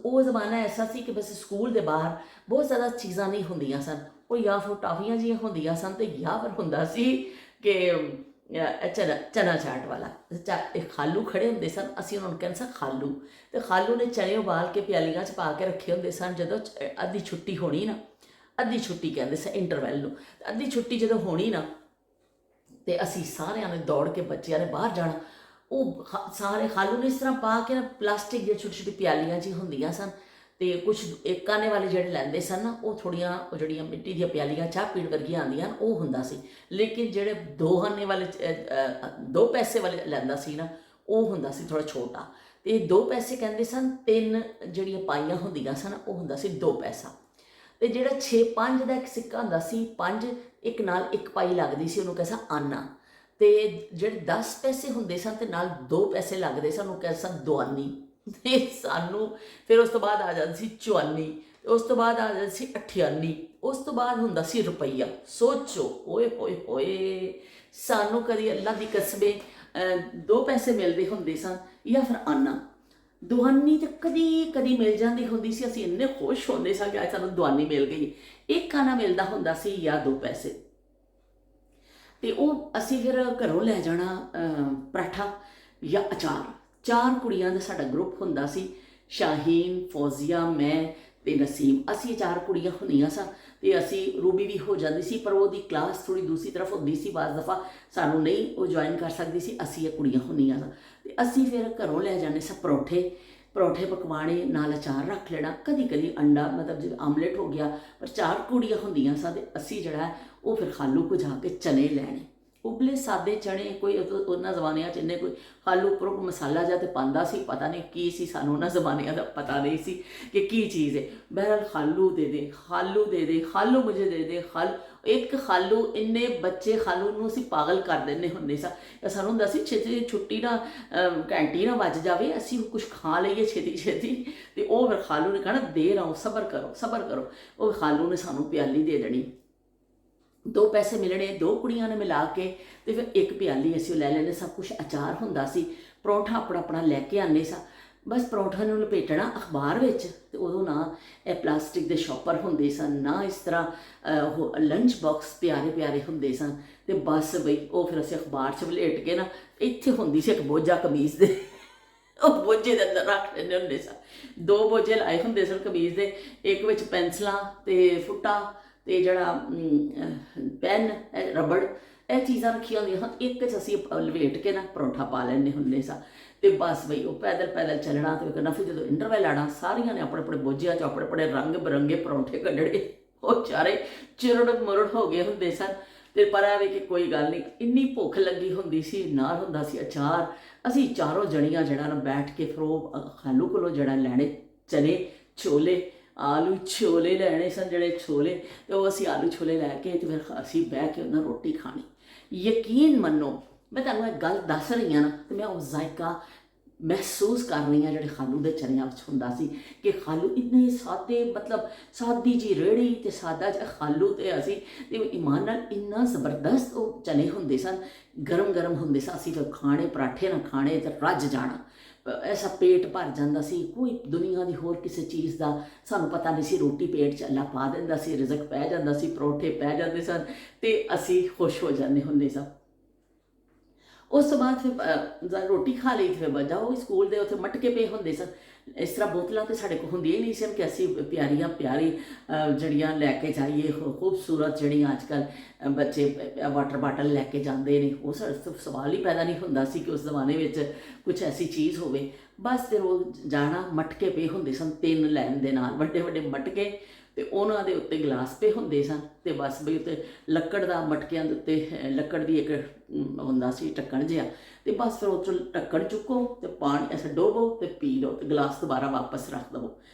ਉਹ ਜ਼ਮਾਨਾ ਐਸਾ ਸੀ ਕਿ ਬਸ ਸਕੂਲ ਦੇ ਬਾਹਰ ਬਹੁਤ ਜ਼ਿਆਦਾ ਚੀਜ਼ਾਂ ਨਹੀਂ ਹੁੰਦੀਆਂ ਸਨ। ਉਹ ਜਾਂ ਫਿਰ ਟਾਫੀਆਂ ਜਿਹੀਆਂ ਹੁੰਦੀਆਂ ਸਨ ਤੇ ਜਾਂ ਫਿਰ ਹੁੰਦਾ ਸੀ ਕਿ ਚਨਾ ਚਾਟ ਵਾਲਾ ਇਹ ਖਾਲੂ ਖੜੇ ਹੁੰਦੇ ਸਨ, ਅਸੀਂ ਉਹਨਾਂ ਨੂੰ ਕਹਿੰਦੇ ਸਾਂ ਖਾਲੂ। ਤੇ ਖਾਲੂ ਨੇ ਚਨੇ ਉਬਾਲ ਕੇ ਪਿਆਲੀਆਂ 'ਚ ਪਾ ਕੇ ਰੱਖੇ ਹੁੰਦੇ ਸਨ। ਜਦੋਂ ਅੱਧੀ ਛੁੱਟੀ ਹੋਣੀ ਨਾ, ਅੱਧੀ ਛੁੱਟੀ ਕਹਿੰਦੇ ਸੀ ਇੰਟਰਵੈਲ ਨੂੰ, ਅੱਧੀ ਛੁੱਟੀ ਜਦੋਂ ਹੋਣੀ ਨਾ ਤੇ ਅਸੀਂ ਸਾਰਿਆਂ ਨੇ ਦੌੜ ਕੇ ਬੱਚਿਆਂ ਨੇ ਬਾਹਰ ਜਾਣਾ। ਉਹ ਸਾਰੇ ਖਾਲੂ ਨੇ ਇਸ ਤਰ੍ਹਾਂ ਪਾ ਕੇ ਨਾ ਪਲਾਸਟਿਕ ਦੀਆਂ ਛੋਟੀ ਛੋਟੀ ਪਿਆਲੀਆਂ 'ਚ ਹੁੰਦੀਆਂ ਸਨ। ਤੇ ਕੁਛ ਇੱਕ ਆਨੇ ਵਾਲੇ ਜਿਹੜੇ ਲੈਂਦੇ ਸਨ ਨਾ, ਉਹ ਥੋੜ੍ਹੀਆਂ ਉਹ ਜਿਹੜੀਆਂ ਮਿੱਟੀ ਦੀਆਂ ਪਿਆਲੀਆਂ ਚਾਹ ਪੀਣ ਵਰਗੀਆਂ ਆਉਂਦੀਆਂ ਹਨ ਉਹ ਹੁੰਦਾ ਸੀ। ਲੇਕਿਨ ਜਿਹੜੇ 2 ਆਨੇ ਵਾਲੇ 2 ਪੈਸੇ ਵਾਲੇ ਲੈਂਦਾ ਸੀ ਨਾ, ਉਹ ਹੁੰਦਾ ਸੀ ਥੋੜ੍ਹਾ ਛੋਟਾ। ਤੇ 2 ਪੈਸੇ ਕਹਿੰਦੇ ਸਨ, 3 ਜਿਹੜੀਆਂ ਪਾਈਆਂ ਹੁੰਦੀਆਂ ਸਨ ਉਹ ਹੁੰਦਾ ਸੀ 2 ਪੈਸਾ। ਤੇ ਜਿਹੜਾ 5 ਦਾ ਇੱਕ ਸਿੱਕਾ ਹੁੰਦਾ ਸੀ, 5 ਇੱਕ ਨਾਲ 1 ਪਾਈ ਲੱਗਦੀ ਸੀ, ਉਹਨੂੰ ਕਹਿੰਦਾ ਆਨਾ। ਤੇ ਜਿਹੜੇ 10 ਪੈਸੇ ਹੁੰਦੇ ਸਨ ਤੇ ਨਾਲ 2 ਪੈਸੇ ਲੱਗਦੇ ਸਨ, ਉਹਨੂੰ ਕਹਿੰਦੇ ਸਨ ਦੁਆਨੀ। ਤੇ ਸਾਨੂੰ ਫਿਰ ਉਸ ਤੋਂ ਬਾਅਦ ਆ ਜਾਂਦੀ ਸੀ ਚੁਆਨੀ, ਉਸ ਤੋਂ ਬਾਅਦ ਆ ਜਾਂਦੀ ਸੀ ਅਠਿਆਨੀ, ਉਸ ਤੋਂ ਬਾਅਦ ਹੁੰਦਾ ਸੀ ਰੁਪਈਆ। ਸੋਚੋ ਓਏ ਹੋਏ ਹੋਏ, ਸਾਨੂੰ ਕਦੀ ਅੱਲਾ ਦੀ ਕਸਮੇ 2 ਪੈਸੇ ਮਿਲਦੇ ਹੁੰਦੇ ਸਨ ਜਾਂ ਫਿਰ ਆਨਾ। ਦੁਆਨੀ ਤਾਂ ਕਦੀ ਕਦੀ ਮਿਲ ਜਾਂਦੀ ਹੁੰਦੀ ਸੀ, ਅਸੀਂ ਇੰਨੇ ਖੁਸ਼ ਹੁੰਦੇ ਸਾਂ ਕਿ ਅੱਜ ਸਾਨੂੰ ਦੁਆਨੀ ਮਿਲ ਗਈ। ਇੱਕ ਆਨਾ ਮਿਲਦਾ ਹੁੰਦਾ ਸੀ ਜਾਂ 2 ਪੈਸੇ। ਤੇ ਉਹ ਅਸੀਂ ਫਿਰ ਘਰੋਂ ਲੈ ਜਾਣਾ ਪਰਾਠਾ ਜਾਂ ਅਚਾਰ। 4 ਕੁੜੀਆਂ ਦਾ ਸਾਡਾ ਗਰੁੱਪ ਹੁੰਦਾ ਸੀ, ਸ਼ਾਹੀਨ, ਫੌਜ਼ੀਆ, ਮੈਂ ਤੇ ਨਸੀਮ। ਅਸੀਂ 4 ਕੁੜੀਆਂ ਹੁੰਦੀਆਂ ਸਾਂ ਤੇ ਅਸੀਂ ਰੂਬੀ ਵੀ ਹੋ ਜਾਂਦੀ ਸੀ, ਪਰ ਉਹਦੀ ਕਲਾਸ ਥੋੜ੍ਹੀ ਦੂਸਰੀ ਤਰਫ ਹੁੰਦੀ ਸੀ, ਬਾਜ਼ ਦਫਾ ਸਾਨੂੰ ਨਹੀਂ ਉਹ ਜੁਆਇਨ ਕਰ ਸਕਦੀ ਸੀ। ਅਸੀਂ ਇਹ ਕੁੜੀਆਂ ਹੁੰਦੀਆਂ ਸਾਂ ਤੇ ਅਸੀਂ ਫਿਰ ਘਰੋਂ ਲੈ ਜਾਂਦੇ ਸਾਂ ਪਰੌਠੇ ਪਕਵਾਣੇ, ਨਾਲ ਅਚਾਰ ਰੱਖ ਲੈਣਾ, ਕਦੀ ਕਦੀ ਅੰਡਾ, ਮਤਲਬ ਜਿਵੇਂ ਆਮਲੇਟ ਹੋ ਗਿਆ। ਪਰ 4 ਕੁੜੀਆਂ ਹੁੰਦੀਆਂ ਸਾਂ ਤੇ ਅਸੀਂ ਜਿਹੜਾ ਉਹ ਫਿਰ ਖਾਲੂ ਕੋ ਜਾ ਕੇ ਚਨੇ ਲੈਣੇ, ਉਬਲੇ ਸਾਦੇ ਚਣੇ। ਕੋਈ ਉਹਨਾਂ ਜ਼ਮਾਨਿਆਂ 'ਚ ਇੰਨੇ ਕੋਈ ਖਾਲੂ ਉੱਪਰੋਂ ਮਸਾਲਾ ਜਿਹਾ ਤੇ ਪਾਉਂਦਾ ਸੀ, ਪਤਾ ਨਹੀਂ ਕੀ ਸੀ, ਸਾਨੂੰ ਉਹਨਾਂ ਜ਼ਮਾਨਿਆਂ ਦਾ ਪਤਾ ਨਹੀਂ ਸੀ ਕਿ ਕੀ ਚੀਜ਼ ਹੈ। ਬਹਿਰਹਾਲ ਖਾਲੂ ਦੇ ਦੇ, ਖਾਲੂ ਦੇ ਦੇ, ਖਾਲੂ ਮੁਝੇ ਦੇ ਦੇ, ਇੱਕ ਖਾਲੂ, ਇੰਨੇ ਬੱਚੇ ਖਾਲੂ ਨੂੰ ਅਸੀਂ ਪਾਗਲ ਕਰ ਦਿੰਦੇ ਹੁੰਦੇ ਸਾਂ। ਸਾਨੂੰ ਹੁੰਦਾ ਸੀ ਛੇਤੀ ਛੁੱਟੀ ਨਾ, ਘੰਟੀ ਨਾ ਵੱਜ ਜਾਵੇ, ਅਸੀਂ ਕੁਛ ਖਾ ਲਈਏ ਛੇਤੀ ਛੇਤੀ। ਤੇ ਉਹ ਫਿਰ ਖਾਲੂ ਨੇ ਕਹਿਣਾ ਦੇ ਰਹੋ, ਸਬਰ ਕਰੋ ਸਬਰ ਕਰੋ। ਉਹ ਖਾਲੂ ਨੇ ਸਾਨੂੰ ਪਿਆਲੀ ਦੇ ਦੇਣੀ, 2 ਪੈਸੇ ਮਿਲਣੇ, 2 ਕੁੜੀਆਂ ਨੇ ਮਿਲਾ ਕੇ ਤੇ ਫਿਰ 1 ਪਿਆਲੀ ਅਸੀਂ ਉਹ ਲੈ ਲੈਣੇ। ਸਭ ਕੁਛ ਅਚਾਰ ਹੁੰਦਾ ਸੀ, ਪਰੌਂਠਾ ਆਪਣਾ ਆਪਣਾ ਲੈ ਕੇ ਆਉਂਦੇ ਸਾਂ। ਬਸ ਪਰੌਂਠਾ ਨੂੰ ਲਪੇਟਣਾ ਅਖਬਾਰ ਵਿੱਚ। ਤੇ ਉਦੋਂ ਨਾ ਇਹ ਪਲਾਸਟਿਕ ਦੇ ਸ਼ੌਪਰ ਹੁੰਦੇ ਸਨ, ਨਾ ਇਸ ਤਰ੍ਹਾਂ ਉਹ ਲੰਚ ਬਾਕਸ ਪਿਆਰੇ ਪਿਆਰੇ ਹੁੰਦੇ ਸਨ। ਤੇ ਬਸ ਬਈ ਉਹ ਫਿਰ ਅਸੀਂ ਅਖਬਾਰ 'ਚ ਵਲੇਟ ਕੇ ਨਾ, ਇੱਥੇ ਹੁੰਦੀ ਸੀ ਇੱਕ ਬੋਝਾ ਕਮੀਜ਼ ਦੇ, ਉਹ ਬੋਝੇ ਦੇ ਅੰਦਰ ਰੱਖ ਲੈਂਦੇ ਹੁੰਦੇ ਸਨ। 2 ਬੋਝੇ ਲਾਏ ਹੁੰਦੇ ਸਨ ਕਮੀਜ਼ ਦੇ, ਇੱਕ ਵਿੱਚ ਪੈਨਸਲਾਂ ਤੇ ਫੁੱਟਾ ਤੇ ਜਿਹੜਾ ਪੈਨ, ਰਬੜ, ਇਹ ਚੀਜ਼ਾਂ ਰੱਖੀਆਂ ਹੁੰਦੀਆਂ ਹਨ। ਇੱਕ 'ਚ ਅਸੀਂ ਲਵੇਟ ਕੇ ਨਾ ਪਰੌਂਠਾ ਪਾ ਲੈਂਦੇ ਹੁੰਦੇ ਸਾਂ। ਤੇ ਬਸ ਬਈ ਉਹ ਪੈਦਲ ਪੈਦਲ ਚੱਲਣਾ ਤੇ ਕਰਨਾ। ਫਿਰ ਜਦੋਂ ਇੰਟਰਵੈਲ ਆਉਣਾ, ਸਾਰੀਆਂ ਨੇ ਆਪਣੇ ਆਪਣੇ ਬੋਝਿਆਂ 'ਚ ਆਪਣੇ ਆਪਣੇ ਰੰਗ ਬਿਰੰਗੇ ਪਰੌਂਠੇ ਕੱਢਣੇ। ਉਹ ਚਾਰੇ ਚਿਰੜ ਮੁਰੜ ਹੋ ਗਏ ਹੁੰਦੇ ਸਨ। ਤੇ ਪਰ ਐਵੇਂ ਕਿ ਕੋਈ ਗੱਲ ਨਹੀਂ, ਇੰਨੀ ਭੁੱਖ ਲੱਗੀ ਹੁੰਦੀ ਸੀ, ਨਾਲ ਹੁੰਦਾ ਸੀ ਅਚਾਰ। ਅਸੀਂ 4 ਜਣੀਆਂ ਜਿਹੜਾ ਨਾ ਬੈਠ ਕੇ ਫਿਰ ਉਹ ਖਾਲੂ ਕੋਲੋਂ ਜਿਹੜਾ ਲੈਣੇ ਚਨੇ ਛੋਲੇ, ਆਲੂ ਛੋਲੇ ਲੈਣੇ ਸਨ, ਜਿਹੜੇ ਛੋਲੇ। ਤੇ ਉਹ ਅਸੀਂ ਆਲੂ ਛੋਲੇ ਲੈ ਕੇ ਤੇ ਫਿਰ ਅਸੀਂ ਬਹਿ ਕੇ ਉਹਨਾਂ ਰੋਟੀ ਖਾਣੀ। ਯਕੀਨ ਮੰਨੋ, ਮੈਂ ਤੁਹਾਨੂੰ ਇਹ ਗੱਲ ਦੱਸ ਰਹੀ ਹਾਂ ਨਾ ਤੇ ਮੈਂ ਉਹ ਜ਼ਾਇਕਾ ਮਹਿਸੂਸ ਕਰ ਰਹੀ ਹਾਂ ਜਿਹੜੇ ਖਾਲੂ ਦੇ ਚਨਿਆਂ ਵਿੱਚ ਹੁੰਦਾ ਸੀ। ਕਿ ਖਾਲੂ ਇੰਨੇ ਸਾਦੇ, ਮਤਲਬ ਸਾਦੀ ਜੀ ਰੇਹੜੀ ਤੇ ਸਾਦਾ ਜਿਹਾ ਖਾਲੂ ਤੇ ਅਸੀਂ, ਤੇ ਇਮਾਨ ਨਾਲ ਇੰਨਾ ਜ਼ਬਰਦਸਤ ਉਹ ਚਨੇ ਹੁੰਦੇ ਸਨ, ਗਰਮ ਗਰਮ ਹੁੰਦੇ ਸਨ। ਅਸੀਂ ਫਿਰ ਖਾਣੇ, ਪਰਾਠੇ ਨਾਲ ਖਾਣੇ ਤੇ ਰੱਜ ਜਾਣਾ। ਐਸਾ ਪੇਟ ਭਰ ਜਾਂਦਾ ਸੀ, ਕੋਈ ਦੁਨੀਆ ਦੀ ਹੋਰ ਕਿਸੇ ਚੀਜ਼ ਦਾ ਸਾਨੂੰ ਪਤਾ ਨਹੀਂ ਸੀ। ਰੋਟੀ ਪੇਟ 'ਚ ਅੱਲਾ ਪਾ ਦਿੰਦਾ ਸੀ, ਰਿਜ਼ਕ ਪੈ ਜਾਂਦਾ ਸੀ, ਪਰੌਠੇ ਪੈ ਜਾਂਦੇ ਸਨ ਤੇ ਅਸੀਂ ਖੁਸ਼ ਹੋ ਜਾਂਦੇ ਹੁੰਦੇ ਸਾਂ। ਉਸ ਤੋਂ ਬਾਅਦ ਫਿਰ ਰੋਟੀ ਖਾ ਲਈ, ਫਿਰ ਜਾਓ ਸਕੂਲ ਦੇ ਉੱਥੇ ਮਟਕੇ ਪਏ ਹੁੰਦੇ ਸਨ। ਇਸ ਤਰ੍ਹਾਂ ਬੋਤਲਾਂ ਤਾਂ ਸਾਡੇ ਕੋਲ ਹੁੰਦੀਆਂ ਹੀ ਨਹੀਂ ਸਨ ਕਿ ਅਸੀਂ ਪਿਆਰੀ ਜਿਹੜੀਆਂ ਲੈ ਕੇ ਜਾਈਏ, ਖੂਬਸੂਰਤ ਜਿਹੜੀਆਂ ਅੱਜ ਕੱਲ੍ਹ ਬੱਚੇ ਵਾਟਰ ਬਾਟਲ ਲੈ ਕੇ ਜਾਂਦੇ ਨੇ। ਉਹ ਸਵਾਲ ਹੀ ਪੈਦਾ ਨਹੀਂ ਹੁੰਦਾ ਸੀ ਕਿ ਉਸ ਜ਼ਮਾਨੇ ਵਿੱਚ ਕੁਛ ਐਸੀ ਚੀਜ਼ ਹੋਵੇ। ਬਸ ਫਿਰ ਉਹ ਜਾਣਾ, ਮਟਕੇ ਪਏ ਹੁੰਦੇ ਸਨ 3 ਲਾਈਨ ਦੇ ਨਾਲ, ਵੱਡੇ ਵੱਡੇ ਮਟਕੇ, ਤੇ ਉਹਨਾਂ ਦੇ ਉੱਤੇ ਗਲਾਸ ਪਏ ਹੁੰਦੇ ਸਨ। ਤੇ ਬਸ ਬਈ ਉੱਤੇ ਲੱਕੜ ਦਾ, ਮਟਕਿਆਂ ਦੇ ਉੱਤੇ ਲੱਕੜ ਦੀ ਇੱਕ ਹੁੰਦਾ ਸੀ ਢੱਕਣ ਜਿਹਾ। ਤੇ ਬਸ ਫਿਰ ਉਹ 'ਚੋਂ ਢੱਕਣ ਚੁੱਕੋ ਤੇ ਪਾਣੀ ਐਸਾ ਡੋਬੋ ਤੇ ਪੀ ਲਓ, ਤੇ ਗਲਾਸ ਦੁਬਾਰਾ ਵਾਪਸ ਰੱਖ ਦੇਵੋ।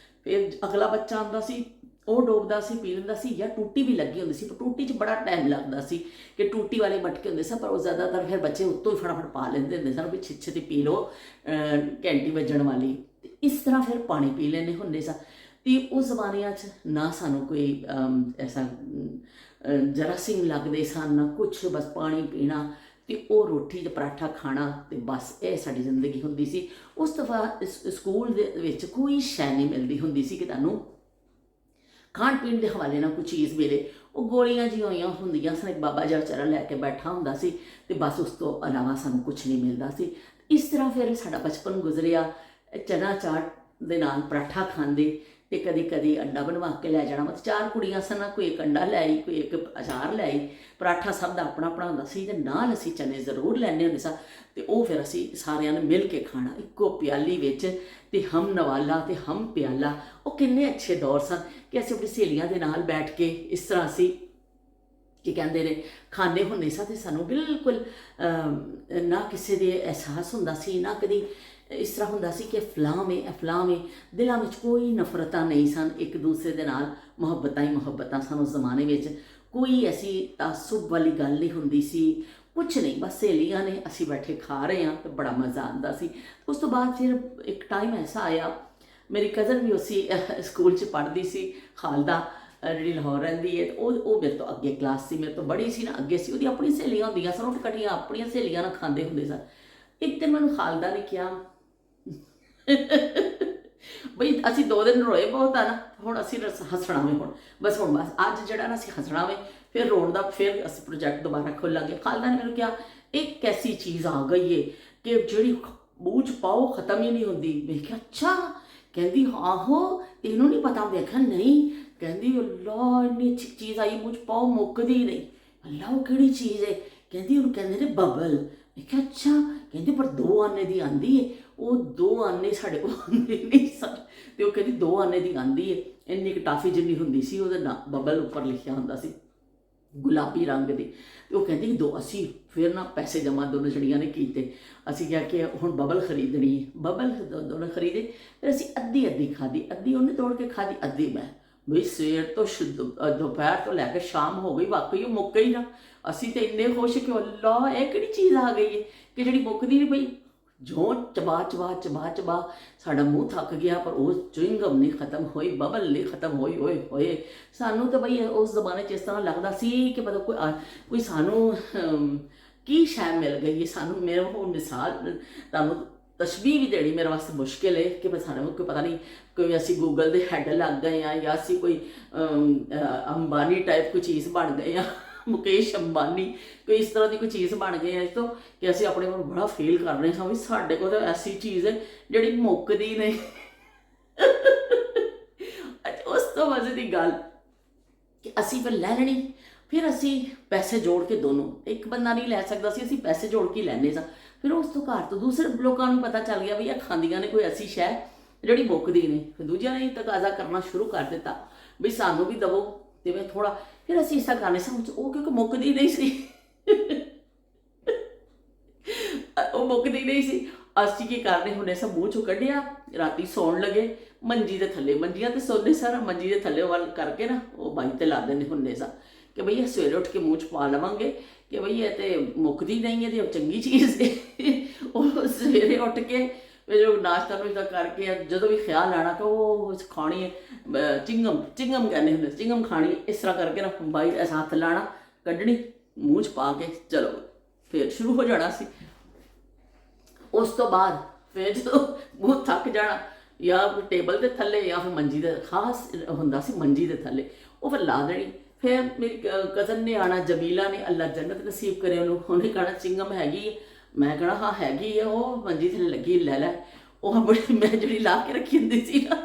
ਫਿਰ ਅਗਲਾ ਬੱਚਾ ਆਉਂਦਾ ਸੀ, ਉਹ ਡੋਬਦਾ ਸੀ, ਪੀ ਲੈਂਦਾ ਸੀ। ਜਾਂ ਟੂਟੀ ਵੀ ਲੱਗੀ ਹੁੰਦੀ ਸੀ, ਪਰ ਟੂਟੀ 'ਚ ਬੜਾ ਟਾਈਮ ਲੱਗਦਾ ਸੀ ਕਿ ਟੂਟੀ ਵਾਲੇ ਮਟਕੇ ਹੁੰਦੇ ਸਨ, ਪਰ ਉਹ ਜ਼ਿਆਦਾਤਰ ਫਿਰ ਬੱਚੇ ਉੱਤੋਂ ਹੀ ਫਟਾਫਟ ਪਾ ਲੈਂਦੇ ਹੁੰਦੇ ਸਨ ਵੀ ਛੇਤੀ ਪੀ ਲਓ, ਘੰਟੀ ਵੱਜਣ ਵਾਲੀ। ਤੇ ਇਸ ਤਰ੍ਹਾਂ ਫਿਰ ਪਾਣੀ ਪੀ ਲੈਂਦੇ ਹੁੰਦੇ ਸਨ। ਤੇ ਉਸ ਜ਼ਮਾਨਿਆਂ 'ਚ ਨਾ ਸਾਨੂੰ ਕੋਈ ਐਸਾ ਜਰਾਸੀਮ ਲੱਗਦੇ ਸਨ, ਨਾ ਕੁਛ, ਬਸ ਪਾਣੀ ਪੀਣਾ ਤੇ ਉਹ ਰੋਟੀ ਤੇ ਪਰਾਠਾ ਖਾਣਾ, ਤੇ ਬਸ ਇਹ ਸਾਡੀ ਜ਼ਿੰਦਗੀ ਹੁੰਦੀ ਸੀ। ਉਸ ਤੋਂ ਬਾਅਦ ਸਕੂਲ ਦੇ ਵਿੱਚ ਕੋਈ ਸ਼ੈ ਨਹੀਂ ਮਿਲਦੀ ਹੁੰਦੀ ਸੀ ਕਿ ਤੁਹਾਨੂੰ ਖਾਣ ਪੀਣ ਦੇ ਹਵਾਲੇ ਨਾਲ ਕੋਈ ਚੀਜ਼ ਮਿਲੇ। ਉਹ ਗੋਲੀਆਂ ਜਿਹੀਆਂ ਹੋਈਆਂ ਹੁੰਦੀਆਂ ਸਨ। ਇੱਕ ਬਾਬਾ ਜਿਹਾ ਵਿਚਾਰਾ ਲੈ ਕੇ ਬੈਠਾ ਹੁੰਦਾ ਸੀ ਅਤੇ ਬਸ ਉਸ ਤੋਂ ਇਲਾਵਾ ਸਾਨੂੰ ਕੁਛ ਨਹੀਂ ਮਿਲਦਾ ਸੀ। ਇਸ ਤਰ੍ਹਾਂ ਫਿਰ ਸਾਡਾ ਬਚਪਨ ਗੁਜ਼ਰਿਆ। ਚਨਾ ਚਾਟ ਦੇ ਨਾਲ ਪਰਾਠਾ ਖਾਂਦੇ ਅਤੇ ਕਦੀ ਕਦੀ ਅੰਡਾ ਬਣਵਾ ਕੇ ਲੈ ਜਾਣਾ। ਮਤਲਬ 4 ਕੁੜੀਆਂ ਸਨ, ਕੋਈ ਇੱਕ ਅੰਡਾ ਲੈ ਆਈ, ਕੋਈ ਇੱਕ ਅਚਾਰ ਲੈ ਆਈ। ਪਰਾਠਾ ਸਭ ਦਾ ਆਪਣਾ ਆਪਣਾ ਹੁੰਦਾ ਸੀ ਅਤੇ ਨਾਲ ਅਸੀਂ ਚਨੇ ਜ਼ਰੂਰ ਲੈਣੇ ਹੁੰਦੇ ਸਾਂ ਅਤੇ ਉਹ ਫਿਰ ਅਸੀਂ ਸਾਰਿਆਂ ਨੇ ਮਿਲ ਕੇ ਖਾਣਾ ਇੱਕੋ ਪਿਆਲੀ ਵਿੱਚ। ਅਤੇ ਹਮ ਨਵਾਲਾ ਅਤੇ ਹਮ ਪਿਆਲਾ, ਉਹ ਕਿੰਨੇ ਅੱਛੇ ਦੌਰ ਸਨ ਕਿ ਅਸੀਂ ਆਪਣੀ ਸਹੇਲੀਆਂ ਦੇ ਨਾਲ ਬੈਠ ਕੇ ਇਸ ਤਰ੍ਹਾਂ ਅਸੀਂ ਕੀ ਕਹਿੰਦੇ ਨੇ ਖਾਂਦੇ ਹੁੰਦੇ ਸਾਂ। ਅਤੇ ਸਾਨੂੰ ਬਿਲਕੁਲ ਨਾ ਕਿਸੇ ਦੇ ਅਹਿਸਾਸ ਹੁੰਦਾ ਸੀ, ਨਾ ਕਦੀ ਇਸ ਤਰ੍ਹਾਂ ਹੁੰਦਾ ਸੀ ਕਿ ਫਲਾਮ ਹੈ। ਦਿਲਾਂ ਵਿੱਚ ਕੋਈ ਨਫ਼ਰਤਾਂ ਨਹੀਂ ਸਨ, ਇੱਕ ਦੂਸਰੇ ਦੇ ਨਾਲ ਮੁਹੱਬਤਾਂ ਹੀ ਮੁਹੱਬਤਾਂ ਸਨ। ਉਸ ਜ਼ਮਾਨੇ ਵਿੱਚ ਕੋਈ ਐਸੀ ਤਾਸੁਬ ਵਾਲੀ ਗੱਲ ਨਹੀਂ ਹੁੰਦੀ ਸੀ, ਕੁਛ ਨਹੀਂ, ਬਸ ਸਹੇਲੀਆਂ ਨੇ, ਅਸੀਂ ਬੈਠੇ ਖਾ ਰਹੇ ਹਾਂ ਅਤੇ ਬੜਾ ਮਜ਼ਾ ਆਉਂਦਾ ਸੀ। ਉਸ ਤੋਂ ਬਾਅਦ ਫਿਰ ਇੱਕ ਟਾਈਮ ਐਸਾ ਆਇਆ, ਮੇਰੀ ਕਜ਼ਨ ਵੀ ਉਸੀ ਸਕੂਲ 'ਚ ਪੜ੍ਹਦੀ ਸੀ, ਖਾਲਦਾ ਜਿਹੜੀ ਲਾਹੌਰ ਰਹਿੰਦੀ ਹੈ। ਉਹ ਮੇਰੇ ਤੋਂ ਅੱਗੇ ਕਲਾਸ ਸੀ, ਮੇਰੇ ਤੋਂ ਬੜੀ ਸੀ ਨਾ, ਅੱਗੇ ਸੀ। ਉਹਦੀ ਆਪਣੀ ਸਹੇਲੀਆਂ ਹੁੰਦੀਆਂ ਸਨ, ਉਹ ਇਕੱਠੀਆਂ ਆਪਣੀਆਂ ਸਹੇਲੀਆਂ ਨਾਲ ਖਾਂਦੇ ਹੁੰਦੇ ਸਨ। ਇੱਕ ਦਿਨ ਮੈਨੂੰ ਖਾਲਦਾ ਨੇ ਕਿਹਾ ਬਈ ਅਸੀਂ 2 ਦਿਨ ਰੋਏ ਬਹੁਤ ਆ ਨਾ, ਹੁਣ ਅਸੀਂ ਹੱਸਣਾ ਵੇ, ਬਸ ਅੱਜ ਜਿਹੜਾ ਨਾ ਅਸੀਂ ਹੱਸਣਾ ਵੇ, ਫਿਰ ਰੋਣ ਦਾ ਫਿਰ ਅਸੀਂ ਪ੍ਰੋਜੈਕਟ ਦੁਬਾਰਾ ਖੋਲਾਂਗੇ। ਖਾਲਦਾ ਨੇ ਮੈਨੂੰ ਕਿਹਾ ਇੱਕ ਐਸੀ ਚੀਜ਼ ਆ ਗਈ ਹੈ ਕਿ ਜਿਹੜੀ ਮੂੰਹ 'ਚ ਪਾਓ ਖਤਮ ਹੀ ਨਹੀਂ ਹੁੰਦੀ। ਮੈਂ ਕਿਹਾ ਅੱਛਾ। ਕਹਿੰਦੀ ਆਹੋ, ਤੈਨੂੰ ਨਹੀਂ ਪਤਾ? ਮੈਂ ਕਿਹਾ ਨਹੀਂ। ਕਹਿੰਦੀ ਅੱਲਾ ਇੰਨੀ ਅੱਛੀ ਚੀਜ਼ ਆਈ, ਮੂੰਹ 'ਚ ਪਾਓ ਮੁੱਕਦੀ ਨਹੀਂ। ਅੱਲਾ ਉਹ ਕਿਹੜੀ ਚੀਜ਼ ਹੈ? ਕਹਿੰਦੀ ਉਹਨੂੰ ਕਹਿੰਦੇ ਨੇ ਬਬਲ। ਮੈਂ ਕਿਹਾ ਅੱਛਾ। ਕਹਿੰਦੀ ਪਰ 2 ਆਨੇ ਦੀ ਆਉਂਦੀ ਹੈ। ਉਹ 2 ਆਨੇ ਸਾਡੇ ਕੋਲ ਆਉਂਦੇ ਨਹੀਂ ਸਨ ਅਤੇ ਉਹ ਕਹਿੰਦੀ 2 ਆਨੇ ਦੀ ਆਉਂਦੀ ਹੈ। ਇੰਨੀ ਕੁ ਟਾਫੀ ਜਿੰਨੀ ਹੁੰਦੀ ਸੀ, ਉਹਦੇ ਨਾਲ ਬਬਲ ਉੱਪਰ ਲਿਖਿਆ ਹੁੰਦਾ ਸੀ ਗੁਲਾਬੀ ਰੰਗ ਦੀ। ਅਤੇ ਉਹ ਕਹਿੰਦੀ ਅਸੀਂ ਫਿਰ ਨਾ ਪੈਸੇ ਜਮ੍ਹਾਂ ਦੋਨੋਂ ਜਣੀਆਂ ਨੇ ਕੀਤੇ। ਅਸੀਂ ਕਿਹਾ ਕਿ ਹੁਣ ਬਬਲ ਖਰੀਦਣੀ ਹੈ, ਬਬਲ ਦੋਨੋਂ ਖਰੀਦੇ। ਫਿਰ ਅਸੀਂ ਅੱਧੀ ਅੱਧੀ ਖਾਧੀ, ਅੱਧੀ ਉਹਨੇ ਤੋੜ ਕੇ ਖਾਧੀ, ਅੱਧੀ ਮੈਂ। ਬਈ ਸਵੇਰ ਤੋਂ ਦੁਪਹਿਰ ਤੋਂ ਲੈ ਕੇ ਸ਼ਾਮ ਹੋ ਗਈ, ਵਾਕਈ ਉਹ ਮੁੱਕ ਹੀ ਨਾ। ਅਸੀਂ ਤਾਂ ਇੰਨੇ ਖੁਸ਼ ਕਿ ਅੱਲਾ ਇਹ ਕਿਹੜੀ ਚੀਜ਼ ਆ ਗਈ ਹੈ ਕਿ ਜਿਹੜੀ ਮੁੱਕਦੀ ਨਹੀਂ ਪਈ। ਜੋ ਚਬਾ ਸਾਡਾ ਮੂੰਹ ਥੱਕ ਗਿਆ, ਪਰ ਉਹ ਚੁਇੰਗਮ ਨਹੀਂ ਖਤਮ ਹੋਈ, ਬਬਲ ਨਹੀਂ ਖਤਮ ਹੋਈ। ਹੋਏ ਸਾਨੂੰ ਤਾਂ ਬਈ ਉਸ ਜ਼ਮਾਨੇ 'ਚ ਇਸ ਤਰ੍ਹਾਂ ਲੱਗਦਾ ਸੀ ਕਿ ਮਤਲਬ ਕੋਈ ਸਾਨੂੰ ਕੀ ਸ਼ੈ ਮਿਲ ਗਈ ਹੈ ਸਾਨੂੰ। ਮੇਰੇ ਹੁਣ ਮਿਸਾਲ ਤੁਹਾਨੂੰ ਤਸ਼ਬੀਹ ਵੀ ਦੇਣੀ ਮੇਰੇ ਵਾਸਤੇ ਮੁਸ਼ਕਿਲ ਹੈ ਕਿ ਮੈਂ ਸਾਨੂੰ ਕੋਈ ਪਤਾ ਨਹੀਂ, ਕੋਈ ਅਸੀਂ ਗੂਗਲ ਦੇ ਹੈਡ ਲੱਗ ਗਏ ਹਾਂ ਜਾਂ ਅਸੀਂ ਕੋਈ ਅੰਬਾਨੀ ਟਾਈਪ ਕੋਈ ਚੀਜ਼ ਬਣ ਗਏ ਹਾਂ, ਮੁਕੇਸ਼ ਅੰਬਾਨੀ, ਕੋਈ ਇਸ ਤਰ੍ਹਾਂ ਦੀ ਕੋਈ ਚੀਜ਼ ਬਣ ਗਈ ਹੈ ਇਸ ਤੋਂ ਕਿ ਅਸੀਂ ਆਪਣੇ ਕੋਲ ਬੜਾ ਫੀਲ ਕਰ ਰਹੇ ਹਾਂ ਵੀ ਸਾਡੇ ਕੋਲ ਤਾਂ ਐਸੀ ਚੀਜ਼ ਹੈ ਜਿਹੜੀ ਮੁੱਕਦੀ ਨਹੀਂ। ਉਸ ਤੋਂ ਮਜ਼ੇ ਦੀ ਗੱਲ ਕਿ ਅਸੀਂ ਫਿਰ ਲੈ ਲੈਣੀ। ਫਿਰ ਅਸੀਂ ਪੈਸੇ ਜੋੜ ਕੇ ਦੋਨੋਂ, ਇੱਕ ਬੰਦਾ ਨਹੀਂ ਲੈ ਸਕਦਾ ਸੀ, ਅਸੀਂ ਪੈਸੇ ਜੋੜ ਕੇ ਲੈਂਦੇ ਸਾਂ। ਫਿਰ ਉਸ ਤੋਂ ਘਰ ਤੋਂ ਦੂਸਰੇ ਲੋਕਾਂ ਨੂੰ ਪਤਾ ਚੱਲ ਗਿਆ ਵੀ ਇਹ ਖਾਂਦੀਆਂ ਨੇ ਕੋਈ ਐਸੀ ਸ਼ੈ ਜਿਹੜੀ ਮੁੱਕਦੀ ਨਹੀਂ। ਫਿਰ ਦੂਜਿਆਂ ਨੇ ਤਕਾਜ਼ਾ ਕਰਨਾ ਸ਼ੁਰੂ ਕਰ ਦਿੱਤਾ ਵੀ ਸਾਨੂੰ ਵੀ ਦੇਵੋ। ਅਤੇ ਮੈਂ ਥੋੜ੍ਹਾ ਫਿਰ ਅਸੀਂ ਇਸ ਤਰ੍ਹਾਂ ਕਰਨੇ ਸਾਂ, ਉਹ ਕਿਉਂਕਿ ਮੁੱਕਦੀ ਨਹੀਂ ਸੀ, ਉਹ ਮੁੱਕਦੀ ਨਹੀਂ ਸੀ। ਅਸੀਂ ਕੀ ਕਰਦੇ ਹੁੰਦੇ ਸਾਂ, ਮੂੰਹ 'ਚੋਂ ਕੱਢਿਆ, ਰਾਤੀ ਸੌਣ ਲੱਗੇ ਮੰਜੀ ਦੇ ਥੱਲੇ, ਮੰਜੀਆਂ 'ਤੇ ਸੌਂਦੇ ਸਾਰਾ ਮੰਜੀ ਦੇ ਥੱਲੇ ਵੱਲ ਕਰਕੇ ਨਾ ਉਹ ਬਾਈ 'ਤੇ ਲਾ ਦਿੰਦੇ ਹੁੰਦੇ ਸਾਂ ਕਿ ਬਈ ਇਹ ਸਵੇਰੇ ਉੱਠ ਕੇ ਮੂੰਹ 'ਚ ਪਾ ਲਵਾਂਗੇ ਕਿ ਬਈ ਇਹ ਤਾਂ ਮੁੱਕਦੀ ਨਹੀਂ ਹੈ, ਅਤੇ ਚੰਗੀ ਚੀਜ਼ ਹੈ। ਉਹ ਸਵੇਰੇ ਉੱਠ ਕੇ ਜੋ ਨਾਸ਼ਤਾ ਨੂਸ਼ਤਾ ਕਰਕੇ ਜਦੋਂ ਵੀ ਖਿਆਲ ਆਉਣਾ ਕਿ ਉਹ ਖਾਣੀ ਹੈ ਚਿੰਗਮ ਕਹਿੰਦੇ ਹੁੰਦੇ, ਚਿੰਗਮ ਖਾਣੀ, ਇਸ ਤਰ੍ਹਾਂ ਕਰਕੇ ਨਾ ਬਾਈ ਐਸਾ ਹੱਥ ਲਾਣਾ, ਕੱਢਣੀ, ਮੂੰਹ 'ਚ ਪਾ ਕੇ ਚਲੋ ਫਿਰ ਸ਼ੁਰੂ ਹੋ ਜਾਣਾ ਸੀ। ਉਸ ਤੋਂ ਬਾਅਦ ਫਿਰ ਜਦੋਂ ਮੂੰਹ ਥੱਕ ਜਾਣਾ ਜਾਂ ਟੇਬਲ ਦੇ ਥੱਲੇ ਜਾਂ ਫਿਰ ਮੰਜੀ ਦੇ, ਖਾਸ ਹੁੰਦਾ ਸੀ ਮੰਜੀ ਦੇ ਥੱਲੇ, ਉਹ ਫਿਰ ਲਾ ਦੇਣੀ। ਫਿਰ ਮੇਰੀ ਕਜ਼ਨ ਨੇ ਆਉਣਾ, ਜਮੀਲਾ ਨੇ, ਅੱਲਾ ਜੰਨਤ ਨਸੀਬ ਕਰੇ ਉਹਨੂੰ, ਉਹਨੇ ਕਹਿਣਾ ਚਿੰਗਮ ਹੈਗੀ ਹੈ? ਮੈਂ ਕਹਿਣਾ ਹਾਂ ਹੈਗੀ ਹੈ, ਉਹ ਮੰਜੀ ਥੱਲੇ ਲੱਗੀ, ਲੈ। ਉਹ ਬੜੀ ਮੈਂ ਜਿਹੜੀ ਲਾ ਕੇ ਰੱਖੀ ਹੁੰਦੀ ਸੀ ਨਾ,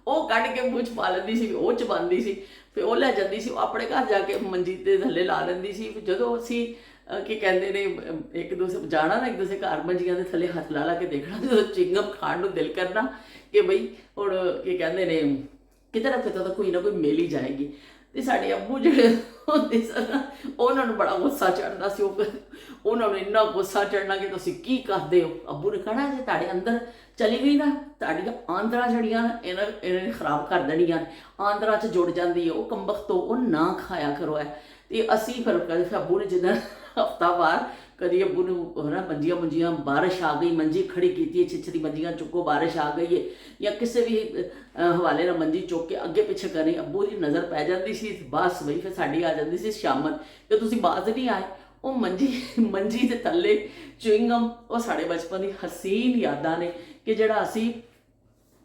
ਉਹ ਕੱਢ ਕੇ ਮੂੰਹ 'ਚ ਪਾ ਲੈਂਦੀ ਸੀ, ਉਹ ਚਬਾਉਂਦੀ ਸੀ। ਫਿਰ ਉਹ ਲੈ ਜਾਂਦੀ ਸੀ, ਉਹ ਆਪਣੇ ਘਰ ਜਾ ਕੇ ਮੰਜੀ ਦੇ ਥੱਲੇ ਲਾ ਲੈਂਦੀ ਸੀ। ਫਿਰ ਜਦੋਂ ਅਸੀਂ ਕੀ ਕਹਿੰਦੇ ਨੇ ਇੱਕ ਦੂਸਰੇ ਜਾਣਾ ਨਾ, ਇੱਕ ਦੂਸਰੇ ਘਰ ਮੰਜੀਆਂ ਦੇ ਥੱਲੇ ਹੱਥ ਲਾ ਕੇ ਦੇਖਣਾ, ਜਦੋਂ ਚਿੰਗਮ ਖਾਣ ਨੂੰ ਦਿਲ ਕਰਨਾ ਕਿ ਬਈ ਹੁਣ ਕੀ ਕਹਿੰਦੇ ਨੇ ਕਿਤੇ ਨਾ ਕਿਤੇ ਤਾਂ ਕੋਈ ਨਾ ਕੋਈ ਮਿਲ ਹੀ ਜਾਏਗੀ। ਅਤੇ ਸਾਡੇ ਅੱਬੂ ਜਿਹੜੇ ਹੁੰਦੇ ਸਨ, ਉਹਨਾਂ ਨੂੰ ਬੜਾ ਗੁੱਸਾ ਚੜ੍ਹਦਾ ਸੀ। ਉਹਨਾਂ ਨੂੰ ਇੰਨਾ ਗੁੱਸਾ ਚੜ੍ਹਨਾ ਕਿ ਤੁਸੀਂ ਕੀ ਕਰਦੇ ਹੋ। ਅੱਬੂ ਨੇ ਕਹਿਣਾ ਜੇ ਤੁਹਾਡੇ ਅੰਦਰ ਚਲੀ ਗਈ ਨਾ, ਤੁਹਾਡੀਆਂ ਆਂਦਰਾਂ ਜਿਹੜੀਆਂ ਇਹਨਾਂ ਨੇ ਖਰਾਬ ਕਰ ਦੇਣੀਆਂ, ਆਂਦਰਾਂ 'ਚ ਜੁੜ ਜਾਂਦੀ ਹੈ, ਉਹ ਕੰਬਖ ਤੋਂ ਉਹ ਨਾ ਖਾਇਆ ਕਰੋ ਹੈ। ਅਤੇ ਅਸੀਂ ਫਿਰ ਕਹਿੰਦੇ ਅੱਬੂ ਨੇ ਜਿੱਦਾਂ ਹਫ਼ਤਾਵਾਰ ਕਦੀ ਅੱਬੂ ਨੂੰ ਹੈ ਨਾ ਮੰਜੀਆਂ ਬਾਰਿਸ਼ ਆ ਗਈ, ਮੰਜੀ ਖੜੀ ਕੀਤੀ ਹੈ, ਛਿੱਛ ਦੀ ਮੰਜੀਆਂ ਚੁੱਕੋ, ਬਾਰਿਸ਼ ਆ ਗਈ ਹੈ, ਜਾਂ ਕਿਸੇ ਵੀ ਹਵਾਲੇ ਨਾਲ ਮੰਜੀ ਚੁੱਕ ਕੇ ਅੱਗੇ ਪਿੱਛੇ ਕਰਨੀ, ਅੱਬੂ ਦੀ ਨਜ਼ਰ ਪੈ ਜਾਂਦੀ ਸੀ, ਬਸ ਬਈ ਫਿਰ ਸਾਡੀ ਆ ਜਾਂਦੀ ਸੀ ਸ਼ਾਮਤ ਕਿ ਤੁਸੀਂ ਬਾਜ਼ ਨਹੀਂ ਆਏ। ਉਹ ਮੰਜੀ ਦੇ ਥੱਲੇ ਚੁਇੰਗਮ, ਉਹ ਸਾਡੇ ਬਚਪਨ ਦੀ ਹਸੀਨ ਯਾਦਾਂ ਨੇ ਕਿ ਜਿਹੜਾ ਅਸੀਂ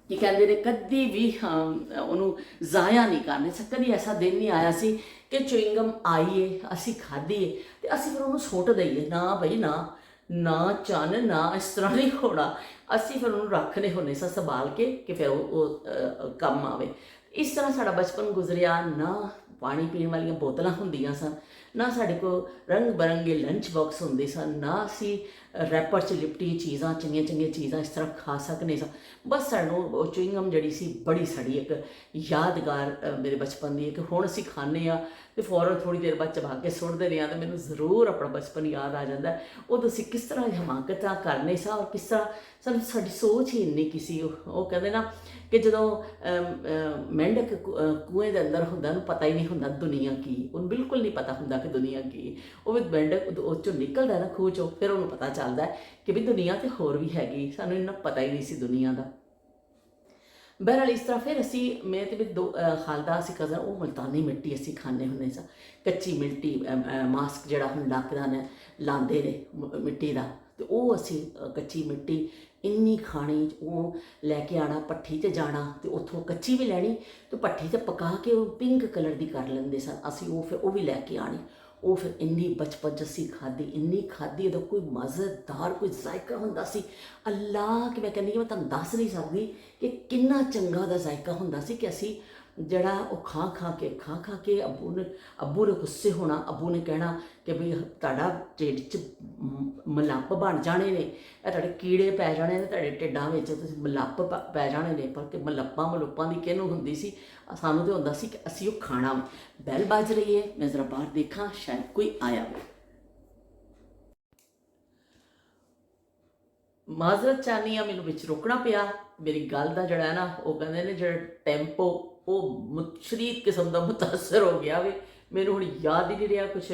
ਕੀ ਕਹਿੰਦੇ ਨੇ ਕਦੀ ਵੀ ਉਹਨੂੰ ਜ਼ਾਇਆ ਨਹੀਂ ਕਰਨੇ ਸੀ। ਕਦੀ ਐਸਾ ਦਿਨ ਨਹੀਂ ਆਇਆ ਸੀ ਕਿ ਚੁਇੰਗਮ ਆਈ ਏ, ਅਸੀਂ ਖਾਧੀ ਏ ਤੇ ਅਸੀਂ ਫਿਰ ਉਹਨੂੰ ਸੁੱਟ ਦਈਏ। ਨਾ ਬਈ ਨਾ, ਨਾ ਚੰਨ, ਨਾ ਇਸ ਤਰ੍ਹਾਂ ਨਹੀਂ ਹੋਣਾ। ਅਸੀਂ ਫਿਰ ਉਹਨੂੰ ਰੱਖਦੇ ਹੁੰਦੇ ਸਾਂ ਸੰਭਾਲ ਕੇ ਕਿ ਫਿਰ ਉਹ ਕੰਮ ਆਵੇ। ਇਸ ਤਰ੍ਹਾਂ ਸਾਡਾ ਬਚਪਨ ਗੁਜ਼ਰਿਆ। ਨਾ ਪਾਣੀ ਪੀਣ ਵਾਲੀਆਂ ਬੋਤਲਾਂ ਹੁੰਦੀਆਂ ਸਨ, ਨਾ ਸਾਡੇ ਕੋਲ ਰੰਗ ਬਰੰਗੇ ਲੰਚ ਬਾਕਸ ਹੁੰਦੇ ਸਨ, ਨਾ ਅਸੀਂ ਰੈਪਰ 'ਚ ਲਿਪਟੀ ਚੀਜ਼ਾਂ, ਚੰਗੀਆਂ ਚੰਗੀਆਂ ਚੀਜ਼ਾਂ ਇਸ ਤਰ੍ਹਾਂ ਖਾ ਸਕਦੇ ਸਾਂ। ਬਸ ਸਾਨੂੰ ਉਹ ਚੁਇੰਗਮ ਜਿਹੜੀ ਸੀ ਬੜੀ ਸਾਡੀ ਇੱਕ ਯਾਦਗਾਰ ਮੇਰੇ ਬਚਪਨ ਦੀ, ਕਿ ਹੁਣ ਅਸੀਂ ਖਾਂਦੇ ਹਾਂ ਤੇ ਫੌਰਨ ਥੋੜ੍ਹੀ ਦੇਰ ਬਾਅਦ ਚਬਾ ਕੇ ਸੁੱਟ ਦਿੰਦੇ ਹਾਂ, ਅਤੇ ਮੈਨੂੰ ਜ਼ਰੂਰ ਆਪਣਾ ਬਚਪਨ ਯਾਦ ਆ ਜਾਂਦਾ। ਉਦੋਂ ਅਸੀਂ ਕਿਸ ਤਰ੍ਹਾਂ ਹਮਾਕਤਾਂ ਕਰਨੇ ਸਾਂ, ਔਰ ਕਿਸ ਤਰ੍ਹਾਂ ਸਾਨੂੰ ਸਾਡੀ ਸੋਚ ਹੀ ਇੰਨੀ ਕੀ ਸੀ। ਉਹ ਕਹਿੰਦੇ ਨਾ ਕਿ ਜਦੋਂ ਮੇਂਢਕ ਕੂਏ ਦੇ ਅੰਦਰ ਹੁੰਦਾ, ਉਹਨੂੰ ਪਤਾ ਹੀ ਨਹੀਂ ਹੁੰਦਾ ਦੁਨੀਆ ਕੀ, ਉਹਨੂੰ ਬਿਲਕੁਲ ਨਹੀਂ ਪਤਾ ਹੁੰਦਾ ਕਿ ਦੁਨੀਆ ਕੀ। ਉਹ ਵੀ ਮੇਂਢਕ ਉਹ 'ਚੋਂ ਨਿਕਲਦਾ ਨਾ ਖੂਹ 'ਚੋਂ, ਫਿਰ ਉਹਨੂੰ ਪਤਾ ਚੱਲਦਾ ਕਿ ਵੀ ਦੁਨੀਆ ਤੇ ਹੋਰ ਵੀ ਹੈਗੀ, ਸਾਨੂੰ ਇੰਨਾ ਪਤਾ ਹੀ ਨਹੀਂ ਸੀ ਦੁਨੀਆ ਦਾ। ਬਹਰਹਾਲ ਇਸ ਤਰ੍ਹਾਂ ਫਿਰ ਅਸੀਂ, ਮੈਂ ਤੇ ਵੀ ਦੋ ਖਾਲਦਾ ਅਸੀਂ ਕਜ਼ਨ, ਉਹ ਮੁਲਤਾਨੀ ਮਿੱਟੀ ਅਸੀਂ ਖਾਂਦੇ ਹੁੰਦੇ ਸਾਂ, ਕੱਚੀ ਮਿੱਟੀ, ਮਾਸਕ ਜਿਹੜਾ ਹੁਣ ਡਾਕਟਰਾਂ ਨੇ ਲਾਉਂਦੇ ਨੇ ਮਿੱਟੀ ਦਾ, ਅਤੇ ਉਹ ਅਸੀਂ ਕੱਚੀ ਮਿੱਟੀ ਇੰਨੀ ਖਾਣੀ। ਉਹ ਲੈ ਕੇ ਆਉਣਾ, ਭੱਠੀ 'ਤੇ ਜਾਣਾ ਅਤੇ ਉੱਥੋਂ ਕੱਚੀ ਵੀ ਲੈਣੀ ਅਤੇ ਭੱਠੀ 'ਤੇ ਪਕਾ ਕੇ ਉਹ ਪਿੰਕ ਕਲਰ ਦੀ ਕਰ ਲੈਂਦੇ ਸਨ ਅਸੀਂ। ਉਹ ਫਿਰ ਉਹ ਵੀ ਲੈ ਕੇ ਆਉਣੀ। ਉਹ ਫਿਰ ਇੰਨੀ ਬਚਪਨ 'ਚ ਅਸੀਂ ਖਾਧੀ, ਇੰਨੀ ਖਾਧੀ, ਉਹਦਾ ਕੋਈ ਮਜ਼ੇਦਾਰ ਕੋਈ ਜ਼ਾਇਕਾ ਹੁੰਦਾ ਸੀ। ਅੱਲਾ, ਕਿ ਮੈਂ ਕਹਿੰਦੀ ਕਿ ਮੈਂ ਤੁਹਾਨੂੰ ਦੱਸ ਨਹੀਂ ਸਕਦੀ ਕਿ ਕਿੰਨਾ ਚੰਗਾ ਉਹਦਾ ਜ਼ਾਇਕਾ ਹੁੰਦਾ ਸੀ, ਕਿ ਅਸੀਂ ਜਿਹੜਾ ਉਹ ਖਾ ਖਾ ਕੇ ਅੱਬੂ ਨੇ ਗੁੱਸੇ ਹੋਣਾ। ਅੱਬੂ ਨੇ ਕਹਿਣਾ ਕਿ ਵੀ ਤੁਹਾਡਾ ਢਿੱਡ 'ਚ ਮਲੱਪ ਬਣ ਜਾਣੇ ਨੇ, ਇਹ ਤੁਹਾਡੇ ਕੀੜੇ ਪੈ ਜਾਣੇ ਨੇ ਤੁਹਾਡੇ ਢਿੱਡਾਂ ਵਿੱਚ, ਤੁਸੀਂ ਮਲੱਪ ਪੈ ਜਾਣੇ ਨੇ। ਪਰ ਕਿ ਮਲੱਪਾਂ ਦੀ ਕਿਹਨੂੰ ਹੁੰਦੀ ਸੀ? ਸਾਨੂੰ ਤਾਂ ਹੁੰਦਾ ਸੀ ਕਿ ਅਸੀਂ ਉਹ ਖਾਣਾ। ਬੈਲ ਵੱਜ ਰਹੀ ਹੈ, ਮੈਂ ਜ਼ਰਾ ਬਾਹਰ ਦੇਖਾਂ, ਸ਼ਾਇਦ ਕੋਈ ਆਇਆ ਹੋ। ਮਾਜ਼ਰਤ ਚਾਹੁੰਦੀ ਹਾਂ, ਮੈਨੂੰ ਵਿੱਚ ਰੋਕਣਾ ਪਿਆ। ਮੇਰੀ ਗੱਲ ਦਾ ਜਿਹੜਾ ਹੈ ਨਾ, ਉਹ ਕਹਿੰਦੇ ਨੇ ਜਿਹੜਾ ਟੈਂਪੋ, ਉਹ ਸ਼ਰੀਕ ਕਿਸਮ ਦਾ ਮੁਤਾਸਰ ਹੋ ਗਿਆ ਵੇ। ਮੈਨੂੰ ਹੁਣ ਯਾਦ ਹੀ ਨਹੀਂ ਰਿਹਾ ਕੁਛ।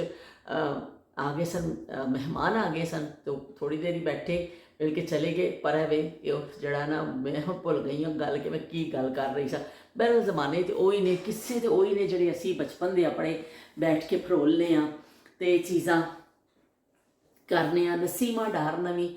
ਆ ਗਏ ਸਨ ਮਹਿਮਾਨ, ਆ ਗਏ ਸਨ, ਤੇ ਥੋੜ੍ਹੀ ਦੇਰ ਹੀ ਬੈਠੇ, ਮਿਲ ਕੇ ਚਲੇ ਗਏ। ਪਰ ਐਵੇਂ ਇਹ ਜਿਹੜਾ ਨਾ, ਮੈਂ ਹੁਣ ਭੁੱਲ ਗਈ ਹਾਂ ਗੱਲ, ਕਿ ਮੈਂ ਕੀ ਗੱਲ ਕਰ ਰਹੀ ਸਾਂ। ਬਹਿਰਹਾਲ ਜ਼ਮਾਨੇ ਤੇ ਉਹੀ ਨੇ, ਕਿੱਸੇ ਤੇ ਉਹੀ ਨੇ ਜਿਹੜੇ ਅਸੀਂ ਬਚਪਨ ਦੇ ਆਪਣੇ ਬੈਠ ਕੇ ਫਰੋਲਨੇ ਹਾਂ ਅਤੇ ਚੀਜ਼ਾਂ ਕਰਨੇ ਆ। ਨਸੀਮਾ ਡਾਰ ਨੇ ਵੀ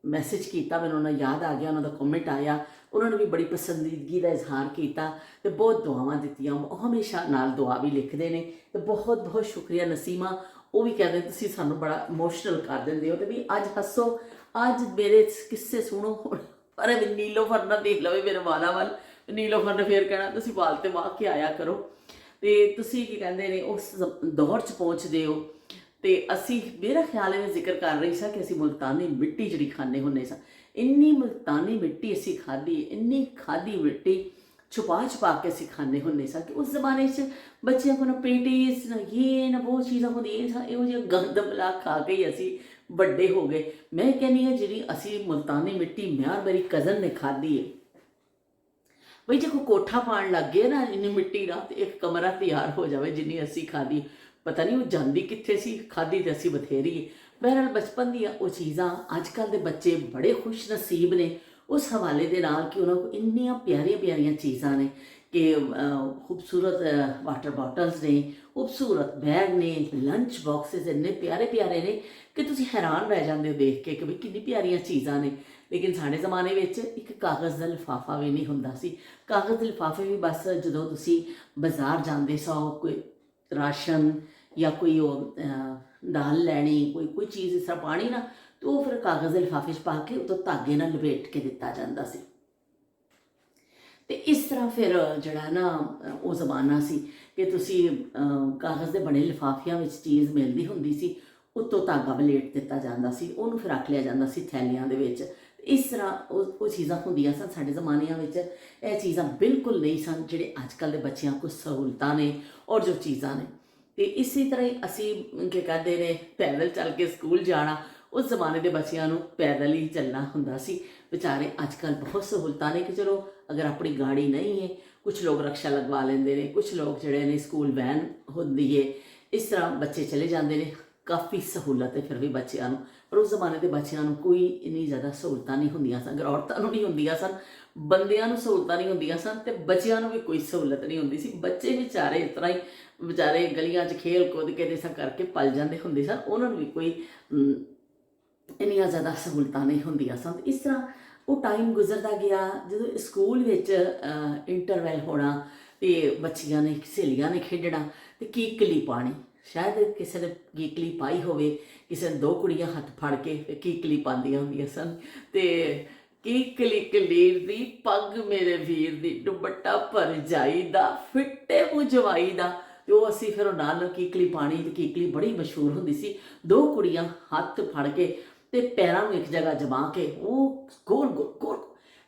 ਮੈਸੇਜ ਕੀਤਾ, ਮੈਨੂੰ ਉਹਨਾਂ ਯਾਦ ਆ ਗਿਆ, ਉਹਨਾਂ ਦਾ ਕਮੈਂਟ ਆਇਆ। ਉਹਨਾਂ ਨੇ ਵੀ ਬੜੀ ਪਸੰਦੀਦਗੀ ਦਾ ਇਜ਼ਹਾਰ ਕੀਤਾ ਅਤੇ ਬਹੁਤ ਦੁਆਵਾਂ ਦਿੱਤੀਆਂ। ਉਹ ਹਮੇਸ਼ਾ ਨਾਲ ਦੁਆ ਵੀ ਲਿਖਦੇ ਨੇ, ਅਤੇ ਬਹੁਤ ਬਹੁਤ ਸ਼ੁਕਰੀਆ ਨਸੀਮਾ। ਉਹ ਵੀ ਕਹਿੰਦੇ ਤੁਸੀਂ ਸਾਨੂੰ ਬੜਾ ਇਮੋਸ਼ਨਲ ਕਰ ਦਿੰਦੇ ਹੋ, ਅਤੇ ਵੀ ਅੱਜ ਹੱਸੋ, ਅੱਜ ਮੇਰੇ ਕਿੱਸੇ ਸੁਣੋ। ਪਰ ਵੀ ਨੀਲੋਫਰ ਨਾ ਦੇਖ ਲਵੇ ਮੇਰੇ ਵਾਲਾਂ ਵੱਲ, ਨੀਲੋਫਰ ਨੇ ਫੇਰ ਕਹਿਣਾ ਤੁਸੀਂ ਵਾਲ ਤੇ ਵਾਹ ਕੇ ਆਇਆ ਕਰੋ। ਅਤੇ ਤੁਸੀਂ ਕੀ ਕਹਿੰਦੇ ਨੇ ਉਸ ਦੌਰ 'ਚ ਪਹੁੰਚਦੇ ਹੋ। ਅਤੇ ਅਸੀਂ, ਮੇਰਾ ਖਿਆਲ ਹੈ, ਮੈਂ ਜ਼ਿਕਰ ਕਰ ਰਹੀ ਸਾਂ ਕਿ ਅਸੀਂ ਮੁਲਤਾਨੀ ਮਿੱਟੀ ਜਿਹੜੀ ਖਾਂਦੇ ਹੁੰਦੇ ਸਾਂ, ਇੰਨੀ ਮੁਲਤਾਨੀ ਮਿੱਟੀ ਅਸੀਂ ਖਾਧੀ, ਇੰਨੀ ਖਾਧੀ ਮਿੱਟੀ ਛੁਪਾ ਕੇ ਅਸੀਂ ਖਾਂਦੇ ਹੁੰਦੇ ਸਾਂ, ਕਿ ਉਸ ਜ਼ਮਾਨੇ 'ਚ ਬੱਚਿਆਂ ਕੋਲ ਨਾ ਪੇਟੀਜ਼, ਨਾ ਇਹ ਨਾ ਬਹੁਤ ਚੀਜ਼ਾਂ ਹੁੰਦੀਆਂ ਸਾਂ। ਇਹੋ ਜਿਹਾ ਗੰਦ ਬਲਾ ਖਾ ਕੇ ਹੀ ਅਸੀਂ ਵੱਡੇ ਹੋ ਗਏ। ਮੈਂ ਕਹਿੰਦੀ ਹਾਂ ਜਿਹੜੀ ਅਸੀਂ ਮੁਲਤਾਨੀ ਮਿੱਟੀ, ਮੈਂ ਔਰ ਮੇਰੀ ਕਜ਼ਨ ਨੇ ਖਾਧੀ ਹੈ, ਬਈ ਜੇ ਕੋਈ ਕੋਠਾ ਪਾਉਣ ਲੱਗ ਗਏ ਨਾ ਇੰਨੀ ਮਿੱਟੀ ਦਾ, ਤੇ ਇੱਕ ਕਮਰਾ ਤਿਆਰ ਹੋ ਜਾਵੇ ਜਿੰਨੀ ਅਸੀਂ ਖਾਧੀ। ਪਤਾ ਨਹੀਂ ਉਹ ਜਾਂਦੀ ਕਿੱਥੇ ਸੀ, ਖਾਧੀ ਤੇ ਅਸੀਂ ਬਥੇਰੀ। ਬਹਰਹਾਲ ਬਚਪਨ ਦੀਆਂ ਉਹ ਚੀਜ਼ਾਂ, ਅੱਜ ਕੱਲ੍ਹ ਦੇ ਬੱਚੇ ਬੜੇ ਖੁਸ਼ ਨਸੀਬ ਨੇ ਉਸ ਹਵਾਲੇ ਦੇ ਨਾਲ, ਕਿ ਉਹਨਾਂ ਕੋਲ ਇੰਨੀਆਂ ਪਿਆਰੀਆਂ ਪਿਆਰੀਆਂ ਚੀਜ਼ਾਂ ਨੇ, ਕਿ ਖੂਬਸੂਰਤ ਵਾਟਰ ਬੋਟਲਸ ਨੇ, ਖੂਬਸੂਰਤ ਬੈਗ ਨੇ, ਲੰਚ ਬਾਕਸਿਸ ਇੰਨੇ ਪਿਆਰੇ ਪਿਆਰੇ ਨੇ ਕਿ ਤੁਸੀਂ ਹੈਰਾਨ ਰਹਿ ਜਾਂਦੇ ਹੋ ਦੇਖ ਕੇ, ਕਿ ਵੀ ਕਿੰਨੀ ਪਿਆਰੀਆਂ ਚੀਜ਼ਾਂ ਨੇ। ਲੇਕਿਨ ਸਾਡੇ ਜ਼ਮਾਨੇ ਵਿੱਚ ਇੱਕ ਕਾਗਜ਼ ਦਾ ਲਿਫਾਫਾ ਵੀ ਨਹੀਂ ਹੁੰਦਾ ਸੀ। ਕਾਗਜ਼ ਦੇ ਲਿਫਾਫੇ ਵੀ ਬਸ ਜਦੋਂ ਤੁਸੀਂ ਬਾਜ਼ਾਰ ਜਾਂਦੇ ਸੋ, ਕੋਈ ਰਾਸ਼ਨ ਜਾਂ ਕੋਈ ਉਹ ਦਾਲ ਲੈਣੀ, ਕੋਈ ਚੀਜ਼ ਇਸ ਤਰ੍ਹਾਂ ਪਾਣੀ ਨਾ, ਤਾਂ ਉਹ ਫਿਰ ਕਾਗਜ਼ ਦੇ ਲਿਫਾਫੇ 'ਚ ਪਾ ਕੇ ਉਤੋਂ ਧਾਗੇ ਨਾਲ ਲਪੇਟ ਕੇ ਦਿੱਤਾ ਜਾਂਦਾ ਸੀ। ਅਤੇ ਇਸ ਤਰ੍ਹਾਂ ਫਿਰ ਜਿਹੜਾ ਨਾ ਉਹ ਜ਼ਮਾਨਾ ਸੀ ਕਿ ਤੁਸੀਂ ਕਾਗਜ਼ ਦੇ ਬਣੇ ਲਿਫਾਫਿਆਂ ਵਿੱਚ ਚੀਜ਼ ਮਿਲਦੀ ਹੁੰਦੀ ਸੀ, ਉੱਤੋਂ ਧਾਗਾ ਵਲੇਟ ਦਿੱਤਾ ਜਾਂਦਾ ਸੀ, ਉਹਨੂੰ ਫਿਰ ਰੱਖ ਲਿਆ ਜਾਂਦਾ ਸੀ ਥੈਲਿਆਂ ਦੇ ਵਿੱਚ। ਇਸ ਤਰ੍ਹਾਂ ਉਹ ਚੀਜ਼ਾਂ ਹੁੰਦੀਆਂ ਸਨ ਸਾਡੇ ਜ਼ਮਾਨਿਆਂ ਵਿੱਚ। ਇਹ ਚੀਜ਼ਾਂ ਬਿਲਕੁਲ ਨਹੀਂ ਸਨ ਜਿਹੜੇ ਅੱਜ ਕੱਲ੍ਹ ਦੇ ਬੱਚਿਆਂ ਕੋਲ ਸਹੂਲਤਾਂ ਨੇ ਔਰ ਜੋ ਚੀਜ਼ਾਂ ਨੇ। ਅਤੇ ਇਸੇ ਤਰ੍ਹਾਂ ਹੀ ਅਸੀਂ ਕੀ ਕਹਿੰਦੇ ਨੇ, ਪੈਦਲ ਚੱਲ ਕੇ ਸਕੂਲ ਜਾਣਾ। ਉਸ ਜ਼ਮਾਨੇ ਦੇ ਬੱਚਿਆਂ ਨੂੰ ਪੈਦਲ ਹੀ ਚੱਲਣਾ ਹੁੰਦਾ ਸੀ ਵਿਚਾਰੇ। ਅੱਜ ਕੱਲ੍ਹ ਬਹੁਤ ਸਹੂਲਤਾਂ ਨੇ, ਕਿ ਚਲੋ ਅਗਰ ਆਪਣੀ ਗਾੜੀ ਨਹੀਂ ਹੈ, ਕੁਛ ਲੋਕ ਰਕਸ਼ਾ ਲਗਵਾ ਲੈਂਦੇ ਨੇ, ਕੁਛ ਲੋਕ ਜਿਹੜੇ ਨੇ ਸਕੂਲ ਵੈਨ ਹੁੰਦੀ ਹੈ, ਇਸ ਤਰ੍ਹਾਂ ਬੱਚੇ ਚਲੇ ਜਾਂਦੇ ਨੇ। ਕਾਫੀ ਸਹੂਲਤ ਹੈ ਫਿਰ ਵੀ ਬੱਚਿਆਂ ਨੂੰ। ਪਰ ਉਸ ਜ਼ਮਾਨੇ ਦੇ ਬੱਚਿਆਂ ਨੂੰ ਕੋਈ ਇੰਨੀ ਜ਼ਿਆਦਾ ਸਹੂਲਤਾਂ ਨਹੀਂ ਹੁੰਦੀਆਂ ਸਨ। ਅਗਰ ਔਰਤਾਂ ਨੂੰ ਨਹੀਂ ਹੁੰਦੀਆਂ ਸਨ, ਬੰਦਿਆਂ ਨੂੰ ਸਹੂਲਤਾਂ ਨਹੀਂ ਹੁੰਦੀਆਂ ਸਨ, ਅਤੇ ਬੱਚਿਆਂ ਨੂੰ ਵੀ ਕੋਈ ਸਹੂਲਤ ਨਹੀਂ ਹੁੰਦੀ ਸੀ। ਬੱਚੇ ਵਿਚਾਰੇ ਇਸ ਤਰ੍ਹਾਂ ਹੀ ਵਿਚਾਰੇ ਗਲੀਆਂ 'ਚ ਖੇਲ ਕੁੱਦ ਕੇ ਇਸ ਤਰ੍ਹਾਂ ਕਰਕੇ ਪਲ ਜਾਂਦੇ ਹੁੰਦੇ ਸਨ। ਉਹਨਾਂ ਨੂੰ ਵੀ ਕੋਈ ਇੰਨੀਆਂ ਜ਼ਿਆਦਾ ਸਹੂਲਤਾਂ ਨਹੀਂ ਹੁੰਦੀਆਂ ਸਨ। ਇਸ ਤਰ੍ਹਾਂ ਉਹ ਟਾਈਮ ਗੁਜ਼ਰਦਾ ਗਿਆ। ਜਦੋਂ ਸਕੂਲ ਵਿੱਚ ਇੰਟਰਵੈਲ ਹੋਣਾ, ਤੇ ਬੱਚੀਆਂ ਨੇ ਸਹੇਲੀਆਂ ਨੇ ਖੇਡਣਾ ਤੇ ਕੀਕਲੀ ਪਾਣੀ। ਸ਼ਾਇਦ ਕਿਸੇ ਨੇ ਕੀਕਲੀ ਪਾਈ ਹੋਵੇ, ਕਿਸੇ ਨੇ ਦੋ ਕੁੜੀਆਂ ਹੱਥ ਫੜ ਕੇ ਕੀਕਲੀ ਪਾਉਂਦੀਆਂ ਹੁੰਦੀਆਂ ਸਨ। ਤੇ ਕੀਕਲੀ ਕਲੀਰ ਦੀ ਪੱਗ ਮੇਰੇ ਵੀਰ ਦੀ, ਦੁਪੱਟਾ ਭਰ ਜਾਈਦਾ, ਫਿੱਟੇ ਮੂੰਹ ਜਵਾਈ ਦਾ। ਤੇ ਉਹ ਅਸੀਂ ਫਿਰ ਉਹ ਨਾਲ ਕੀਕਲੀ ਪਾਣੀ, ਤੇ ਕੀਕਲੀ ਬੜੀ ਮਸ਼ਹੂਰ ਹੁੰਦੀ ਸੀ। ਦੋ ਕੁੜੀਆਂ ਹੱਥ ਫੜ ਕੇ ਤੇ ਪੈਰਾਂ ਨੂੰ ਇੱਕ ਜਗ੍ਹਾ ਜਮਾ ਕੇ ਉਹ ਗੋਲ ਗੋਲ ਗੋਲ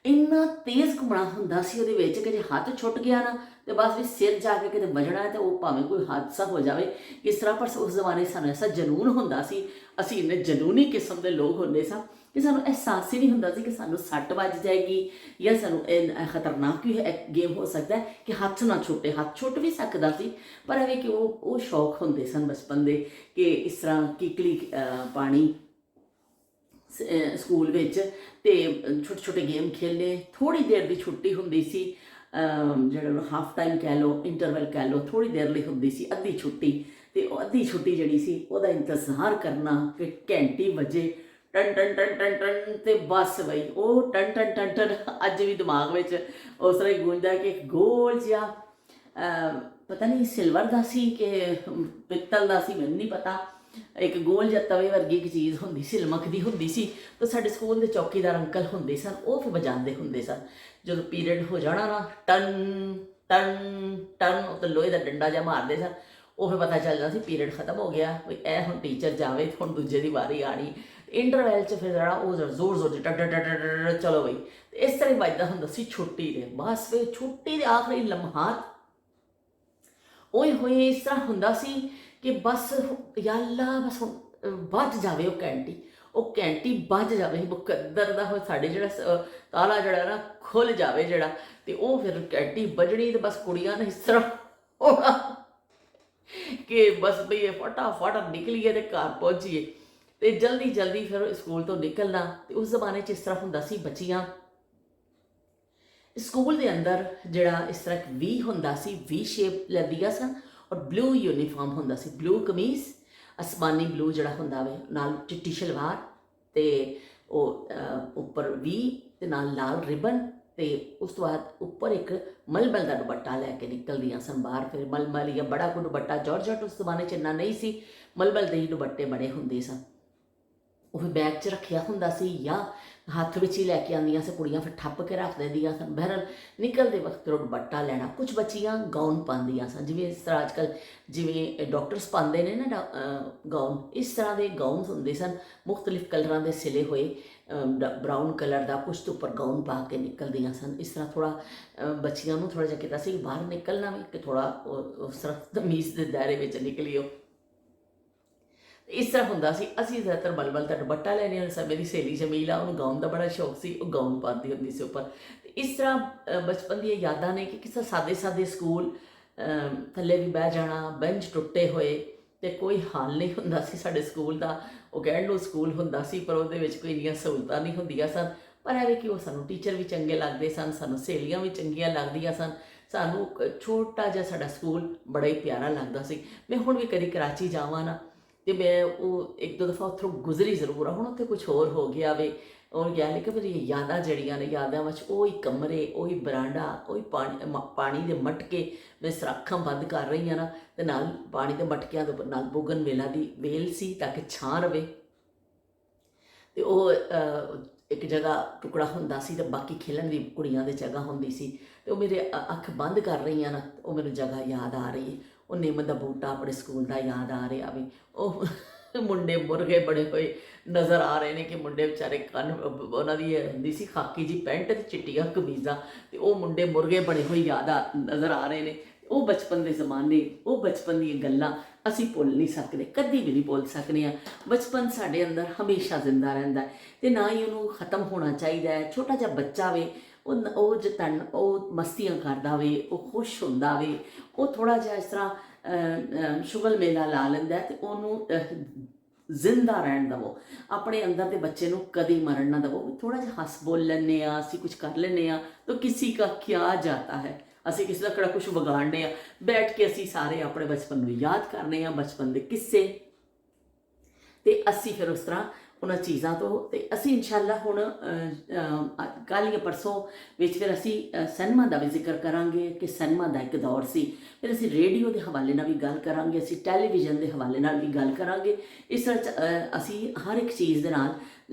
ਇੰਨਾ ਤੇਜ਼ ਘੁੰਮਣਾ ਹੁੰਦਾ ਸੀ ਉਹਦੇ ਵਿੱਚ ਕਿ ਜੇ ਹੱਥ ਛੁੱਟ ਗਿਆ ਨਾ ਤੇ ਬਸ ਵੀ ਸਿਰ ਜਾ ਕੇ ਕਿਤੇ ਵੱਜਣਾ ਹੈ ਤੇ ਉਹ ਭਾਵੇਂ ਕੋਈ ਹਾਦਸਾ ਹੋ ਜਾਵੇ ਇਸ ਤਰ੍ਹਾਂ। ਪਰ ਉਸ ਜ਼ਮਾਨੇ ਸਾਨੂੰ ਐਸਾ ਜਨੂਨ ਹੁੰਦਾ ਸੀ, ਅਸੀਂ ਇੰਨੇ ਜਨੂਨੀ ਕਿਸਮ ਦੇ ਲੋਕ ਹੁੰਦੇ ਸਾਂ ਕਿ ਸਾਨੂੰ ਅਹਿਸਾਸ ਹੀ ਨਹੀਂ ਹੁੰਦਾ ਸੀ ਕਿ ਸਾਨੂੰ ਸੱਟ ਵੱਜ ਜਾਏਗੀ ਜਾਂ ਸਾਨੂੰ ਇਹ ਖਤਰਨਾਕ ਵੀ ਗੇਮ ਹੋ ਸਕਦਾ ਹੈ ਕਿ ਹੱਥ ਨਾ ਛੁੱਟੇ। ਹੱਥ ਛੁੱਟ ਵੀ ਸਕਦਾ ਸੀ, ਪਰ ਐਵੇਂ ਕਿ ਉਹ ਸ਼ੌਕ ਹੁੰਦੇ ਸਨ ਬਚਪਨ ਦੇ ਕਿ ਇਸ ਤਰ੍ਹਾਂ ਕੀਕਲੀ ਪਾਣੀ ਸਕੂਲ ਵਿੱਚ ਤੇ ਛੋਟੇ ਛੋਟੇ ਗੇਮ ਖੇਲਣੇ। ਥੋੜ੍ਹੀ ਦੇਰ ਦੀ ਛੁੱਟੀ ਹੁੰਦੀ ਸੀ, ਜਿਹੜਾ ਹਾਫ ਟਾਈਮ ਕਹਿ ਲਓ, ਇੰਟਰਵਲ ਕਹਿ ਲਓ, ਥੋੜ੍ਹੀ ਦੇਰ ਲਈ ਹੁੰਦੀ ਸੀ ਅੱਧੀ ਛੁੱਟੀ। ਤੇ ਉਹ ਅੱਧੀ ਛੁੱਟੀ ਜਿਹੜੀ ਸੀ ਉਹਦਾ ਇੰਤਜ਼ਾਰ ਕਰਨਾ ਕਿ ਘੰਟੀ ਵੱਜੇ ton ton ton ton ton, ਤੇ ਬਸ ਬਈ ਉਹ ਟਨ ਟਨ ਟਨ ਟਨ ਅੱਜ ਵੀ ਦਿਮਾਗ ਵਿੱਚ ਉਸ ਤਰ੍ਹਾਂ ਹੀ ਗੂੰਜਦਾ ਕਿ ਗੋਲ ਜਿਹਾ ਪਤਾ ਨਹੀਂ ਸਿਲਵਰ ਦਾ ਸੀ ਕਿ ਪਿੱਤਲ ਦਾ ਸੀ, ਮੈਨੂੰ ਨਹੀਂ ਪਤਾ, ਇੱਕ ਗੋਲ ਜਿਹਾ ਤਵੇ ਵਰਗੀ ਇੱਕ ਚੀਜ਼ ਹੁੰਦੀ ਸੀ, ਲਮਕਦੀ ਹੁੰਦੀ ਸੀ। ਤਾਂ ਸਾਡੇ ਸਕੂਲ ਦੇ ਚੌਕੀਦਾਰ ਅੰਕਲ ਹੁੰਦੇ ਸਨ, ਉਹ ਫਿਰ ਵਜਾਉਂਦੇ ਹੁੰਦੇ ਸਨ। ਜਦੋਂ ਪੀਰੀਅਡ ਹੋ ਜਾਣਾ ਨਾ, ਟਨ ਟਨ ਟਨ, ਉਹ ਤਾਂ ਲੋਹੇ ਦਾ ਡੰਡਾ ਜਿਹਾ ਮਾਰਦੇ ਸਨ। ਉਹ ਫਿਰ ਪਤਾ ਚੱਲਦਾ ਸੀ ਪੀਰੀਅਡ ਖਤਮ ਹੋ ਗਿਆ, ਵੀ ਇਹ ਹੁਣ ਟੀਚਰ ਜਾਵੇ, ਹੁਣ ਦੂਜੇ ਦੀ ਵਾਰੀ ਆਣੀ। ਇੰਟਰਵੈਲ 'ਚ ਫਿਰ ਜਿਹੜਾ ਉਹ ਜ਼ੋਰ ਜ਼ੋਰ ਦੀ ਟ ਚਲੋ ਬਈ। ਇਸ ਤਰ੍ਹਾਂ ਹੀ ਵੱਜਦਾ ਹੁੰਦਾ ਸੀ ਛੁੱਟੀ ਦੇ। ਬਸ ਫਿਰ ਛੁੱਟੀ ਦੇ ਆਖਰੀ ਲਮਹਾਤ ਓਏ ਹੋਏ ਇਸ ਤਰ੍ਹਾਂ ਹੁੰਦਾ ਸੀ ਕਿ ਬਸ ਯਾਲਾ ਬਸ ਵੱਜ ਜਾਵੇ ਉਹ ਘੰਟੀ ਵੱਜ ਜਾਵੇ, ਮੁਕੱਦਰ ਦਾ ਹੋ ਸਾਡੇ ਜਿਹੜਾ ਤਾਲਾ ਜਿਹੜਾ ਨਾ ਖੁੱਲ੍ਹ ਜਾਵੇ ਜਿਹੜਾ, ਤੇ ਉਹ ਫਿਰ ਘੰਟੀ ਵੱਜਣੀ ਤੇ ਬਸ ਕੁੜੀਆਂ ਨੇ ਇਸ ਤਰ੍ਹਾਂ ਹੋਣਾ ਕਿ ਬਸ ਬਈ ਇਹ ਫਟਾਫਟ ਨਿਕਲੀਏ ਤੇ ਘਰ ਪਹੁੰਚੀਏ ਤੇ ਜਲਦੀ ਜਲਦੀ ਫਿਰ ਸਕੂਲ ਤੋਂ ਨਿਕਲਣਾ। ਤੇ ਉਸ ਜ਼ਮਾਨੇ 'ਚ ਇਸ ਤਰ੍ਹਾਂ ਹੁੰਦਾ ਸੀ, ਬੱਚੀਆਂ ਸਕੂਲ ਦੇ ਅੰਦਰ ਜਿਹੜਾ ਇਸ ਤਰ੍ਹਾਂ ਇੱਕ ਵੀ ਹੁੰਦਾ ਸੀ, ਵੀ ਸ਼ੇਪ ਲੈਂਦੀਆਂ ਸਨ ਔਰ ਬਲੂ ਯੂਨੀਫਾਰਮ ਹੁੰਦਾ ਸੀ, ਬਲੂ ਕਮੀਜ਼, ਅਸਮਾਨੀ ਬਲੂ ਜਿਹੜਾ ਹੁੰਦਾ ਵੇ, ਨਾਲ ਚਿੱਟੀ ਸ਼ਲਵਾਰ ਤੇ ਉਹ ਉੱਪਰ ਵੀ ਤੇ ਨਾਲ ਲਾਲ ਰਿਬਨ, ਤੇ ਉਸ ਤੋਂ ਬਾਅਦ ਉੱਪਰ ਇੱਕ ਮਲਮਲ ਦਾ ਦੁਪੱਟਾ ਲੈ ਕੇ ਨਿਕਲਦੀਆਂ ਸਨ ਬਾਹਰ। ਫਿਰ ਮਲਮਲ ਜਾਂ ਬੜਾ ਕੋਈ ਦੁਪੱਟਾ, ਜਾਰਜਟ ਉਸ ਜ਼ਮਾਨੇ 'ਚ ਇੰਨਾ ਨਹੀਂ ਸੀ, ਮਲਮਲ ਦੇ ਹੀ ਦੁਪੱਟੇ ਬੜੇ ਹੁੰਦੇ ਸਨ। ਉਹ ਫਿਰ ਬੈਗ 'ਚ ਰੱਖਿਆ ਹੁੰਦਾ ਸੀ ਜਾਂ ਹੱਥ ਵਿੱਚ ਹੀ ਲੈ ਕੇ ਆਉਂਦੀਆਂ ਸੀ ਕੁੜੀਆਂ, ਫਿਰ ਠੱਪ ਕੇ ਰੱਖ ਦਿੰਦੀਆਂ ਸਨ। ਬਹਿਰਲ ਨਿਕਲਦੇ ਵਕਤ ਉਹ ਦੁਪੱਟਾ ਲੈਣਾ। ਕੁਝ ਬੱਚੀਆਂ ਗਾਊਨ ਪਾਉਂਦੀਆਂ ਸਨ, ਜਿਵੇਂ ਇਸ ਤਰ੍ਹਾਂ ਅੱਜ ਕੱਲ੍ਹ ਜਿਵੇਂ ਡਾਕਟਰਸ ਪਾਉਂਦੇ ਨੇ ਨਾ ਗਾਊਨ, ਇਸ ਤਰ੍ਹਾਂ ਦੇ ਗਾਊਨ ਹੁੰਦੇ ਸਨ, ਮੁਖਤਲਿਫ ਕਲਰਾਂ ਦੇ ਸਿਲੇ ਹੋਏ, ਬਰਾਊਨ ਕਲਰ ਦਾ ਕੁਛ ਤੋਂ ਉੱਪਰ ਗਾਊਨ ਪਾ ਕੇ ਨਿਕਲਦੀਆਂ ਸਨ। ਇਸ ਤਰ੍ਹਾਂ ਥੋੜ੍ਹਾ ਬੱਚੀਆਂ ਨੂੰ ਥੋੜ੍ਹਾ ਜਿਹਾ ਕੀਤਾ ਸੀ ਬਾਹਰ ਨਿਕਲਣਾ ਵੀ, ਕਿ ਥੋੜ੍ਹਾ ਉਸ ਤਰ੍ਹਾਂ ਤਮੀਜ਼ ਦੇ ਦਾਇਰੇ ਵਿੱਚ ਨਿਕਲੀਓ। ਇਸ ਤਰ੍ਹਾਂ ਹੁੰਦਾ ਸੀ। ਅਸੀਂ ਜ਼ਿਆਦਾਤਰ ਮਲਮਲ ਦਾ ਦੁਪੱਟਾ ਲੈਣੇ ਹੁੰਦੇ ਸਾਂ। ਮੇਰੀ ਸਹੇਲੀ ਜਮੀਲਾ, ਉਹਨੂੰ ਗਾਊਨ ਦਾ ਬੜਾ ਸ਼ੌਕ ਸੀ, ਉਹ ਗਾਊਨ ਪਾਉਂਦੀ ਹੁੰਦੀ ਸੀ ਉੱਪਰ। ਤੇ ਇਸ ਤਰ੍ਹਾਂ ਬਚਪਨ ਦੀਆਂ ਯਾਦਾਂ ਨੇ ਕਿ ਕਿਸੇ ਸਾਦੇ ਸਾਦੇ ਸਕੂਲ, ਥੱਲੇ ਵੀ ਬਹਿ ਜਾਣਾ, ਬੈਂਚ ਟੁੱਟੇ ਹੋਏ, ਤੇ ਕੋਈ ਹਾਲ ਨਹੀਂ ਹੁੰਦਾ ਸੀ ਸਾਡੇ ਸਕੂਲ ਦਾ। ਉਹ ਕਹਿਣ ਨੂੰ ਸਕੂਲ ਹੁੰਦਾ ਸੀ ਪਰ ਉਹਦੇ ਵਿੱਚ ਕੋਈ ਇੰਨੀਆਂ ਸਹੂਲਤਾਂ ਨਹੀਂ ਹੁੰਦੀਆਂ ਸਨ, ਪਰ ਐਵੇਂ ਕਿ ਉਹ ਸਾਨੂੰ ਟੀਚਰ ਵੀ ਚੰਗੇ ਲੱਗਦੇ ਸਨ, ਸਾਨੂੰ ਸਹੇਲੀਆਂ ਵੀ ਚੰਗੀਆਂ ਲੱਗਦੀਆਂ ਸਨ, ਸਾਨੂੰ ਛੋਟਾ ਜਿਹਾ ਸਾਡਾ ਸਕੂਲ ਬੜਾ ਹੀ ਪਿਆਰਾ ਲੱਗਦਾ ਸੀ। ਮੈਂ ਹੁਣ ਵੀ ਕਦੀ ਕਰਾਚੀ ਜਾਵਾਂ ਨਾ ਤੇ ਮੈਂ ਉਹ ਇੱਕ ਦੋ ਦਫਾ ਉੱਥੋਂ ਗੁਜ਼ਰੀ ਜ਼ਰੂਰ ਆ, ਹੁਣ ਉੱਥੇ ਕੁਛ ਹੋਰ ਹੋ ਗਿਆ ਵੇ, ਉਹ ਗਿਆ, ਲੇਕਿਨ ਮੇਰੀ ਯਾਦਾਂ ਜਿਹੜੀਆਂ ਨੇ, ਯਾਦਾਂ ਵਿੱਚ ਉਹੀ ਕਮਰੇ, ਉਹੀ ਬਰਾਂਡਾ, ਉਹੀ ਪਾਣੀ ਦੇ ਮਟਕੇ, ਮੈਂ ਸਰਾਖਾਂ ਬੰਦ ਕਰ ਰਹੀ ਹਾਂ ਨਾ, ਤੇ ਨਾਲ ਪਾਣੀ ਦੇ ਮਟਕਿਆਂ ਦੇ ਨਾਲ ਬੋਗਨ ਵੇਲਾ ਦੀ ਵੇਲ ਸੀ ਤਾਂ ਕਿ ਛਾਂ ਰਵੇ, ਤੇ ਉਹ ਇੱਕ ਜਗ੍ਹਾ ਟੁਕੜਾ ਹੁੰਦਾ ਸੀ ਤੇ ਬਾਕੀ ਖੇਲਣ ਦੀ ਕੁੜੀਆਂ ਦੀ ਜਗ੍ਹਾ ਹੁੰਦੀ ਸੀ। ਤੇ ਉਹ ਮੇਰੇ ਅੱਖ ਬੰਦ ਕਰ ਰਹੀ ਆ ਨਾ, ਉਹ ਮੈਨੂੰ ਜਗ੍ਹਾ ਯਾਦ ਆ ਰਹੀ ਹੈ। ਉਹ ਨਿੰਮ ਦਾ ਬੂਟਾ ਆਪਣੇ ਸਕੂਲ ਦਾ ਯਾਦ ਆ ਰਿਹਾ ਵੀ, ਉਹ ਮੁੰਡੇ ਮੁਰਗੇ ਬਣੇ ਹੋਏ ਨਜ਼ਰ ਆ ਰਹੇ ਨੇ ਕਿ ਮੁੰਡੇ ਵਿਚਾਰੇ ਕੰਨ, ਉਹਨਾਂ ਦੀ ਹੁੰਦੀ ਸੀ ਖਾਕੀ ਜੀ ਪੈਂਟ ਤੇ ਚਿੱਟੀਆਂ ਕਮੀਜ਼ਾਂ, ਤੇ ਉਹ ਮੁੰਡੇ ਮੁਰਗੇ ਬਣੇ ਹੋਏ ਨਜ਼ਰ ਆ ਰਹੇ ਨੇ। ਉਹ ਬਚਪਨ ਦੇ ਜ਼ਮਾਨੇ, ਉਹ ਬਚਪਨ ਦੀਆਂ ਗੱਲਾਂ ਅਸੀਂ ਭੁੱਲ ਨਹੀਂ ਸਕਦੇ, ਕਦੀ ਵੀ ਨਹੀਂ ਭੁੱਲ ਸਕਦੇ ਹਾਂ। ਬਚਪਨ ਸਾਡੇ ਅੰਦਰ ਹਮੇਸ਼ਾ ਜ਼ਿੰਦਾ ਰਹਿੰਦਾ ਹੈ ਤੇ ਨਾ ਹੀ ਉਹਨੂੰ ਖ਼ਤਮ ਹੋਣਾ ਚਾਹੀਦਾ ਹੈ। ਛੋਟਾ ਜਿਹਾ ਬੱਚਾ ਵੇ, ਉਹ ਮਸਤੀਆਂ ਕਰਦਾ ਵੇ, ਉਹ ਖੁਸ਼ ਹੁੰਦਾ ਵੇ, ਉਹ ਥੋੜ੍ਹਾ ਜਿਹਾ ਇਸ ਤਰ੍ਹਾਂ ਸ਼ੁਗਲ ਮੇਲਾ ਲਾ ਲੈਂਦਾ ਤੇ ਉਹਨੂੰ ਜ਼ਿੰਦਾ ਰਹਿਣ ਦੇਵੋ, ਆਪਣੇ ਅੰਦਰ ਦੇ ਬੱਚੇ ਨੂੰ ਕਦੀ ਮਰਨ ਨਾ ਦੇਵੋ। ਥੋੜ੍ਹਾ ਜਿਹਾ ਹੱਸ ਬੋਲ ਲੈਂਦੇ ਹਾਂ, ਅਸੀਂ ਕੁਝ ਕਰ ਲੈਂਦੇ ਹਾਂ ਤਾਂ ਕਿਸੇ ਦਾ ਕਿਆ ਜਾਤਾ ਹੈ, ਅਸੀਂ ਕਿਸੇ ਦਾ ਕਿਹੜਾ ਕੁਛ ਵਿਗਾੜਨੇ ਆ। ਬੈਠ ਕੇ ਅਸੀਂ ਸਾਰੇ ਆਪਣੇ ਬਚਪਨ ਨੂੰ ਯਾਦ ਕਰਨੇ ਆ, ਬਚਪਨ ਦੇ ਕਿੱਸੇ, ਤੇ ਅਸੀਂ ਫਿਰ ਉਸ ਤਰ੍ਹਾਂ ਉਹਨਾਂ ਚੀਜ਼ਾਂ ਤੋਂ। ਤੇ ਅਸੀਂ ਇਨਸ਼ਾਅੱਲਾ ਹੁਣ ਕੱਲ੍ਹ ਜਾਂ ਪਰਸੋਂ ਵਿੱਚ ਫਿਰ ਅਸੀਂ ਸਿਨੇਮਾ ਦਾ ਵੀ ਜ਼ਿਕਰ ਕਰਾਂਗੇ ਕਿ ਸਿਨੇਮਾ ਦਾ ਇੱਕ ਦੌਰ ਸੀ। ਫਿਰ ਅਸੀਂ ਰੇਡੀਓ ਦੇ ਹਵਾਲੇ ਨਾਲ ਵੀ ਗੱਲ ਕਰਾਂਗੇ, ਅਸੀਂ ਟੈਲੀਵਿਜ਼ਨ ਦੇ ਹਵਾਲੇ ਨਾਲ ਵੀ ਗੱਲ ਕਰਾਂਗੇ। ਇਸ ਤਰ੍ਹਾਂ ਅਸੀਂ ਹਰ ਇੱਕ ਚੀਜ਼ ਦੇ ਨਾਲ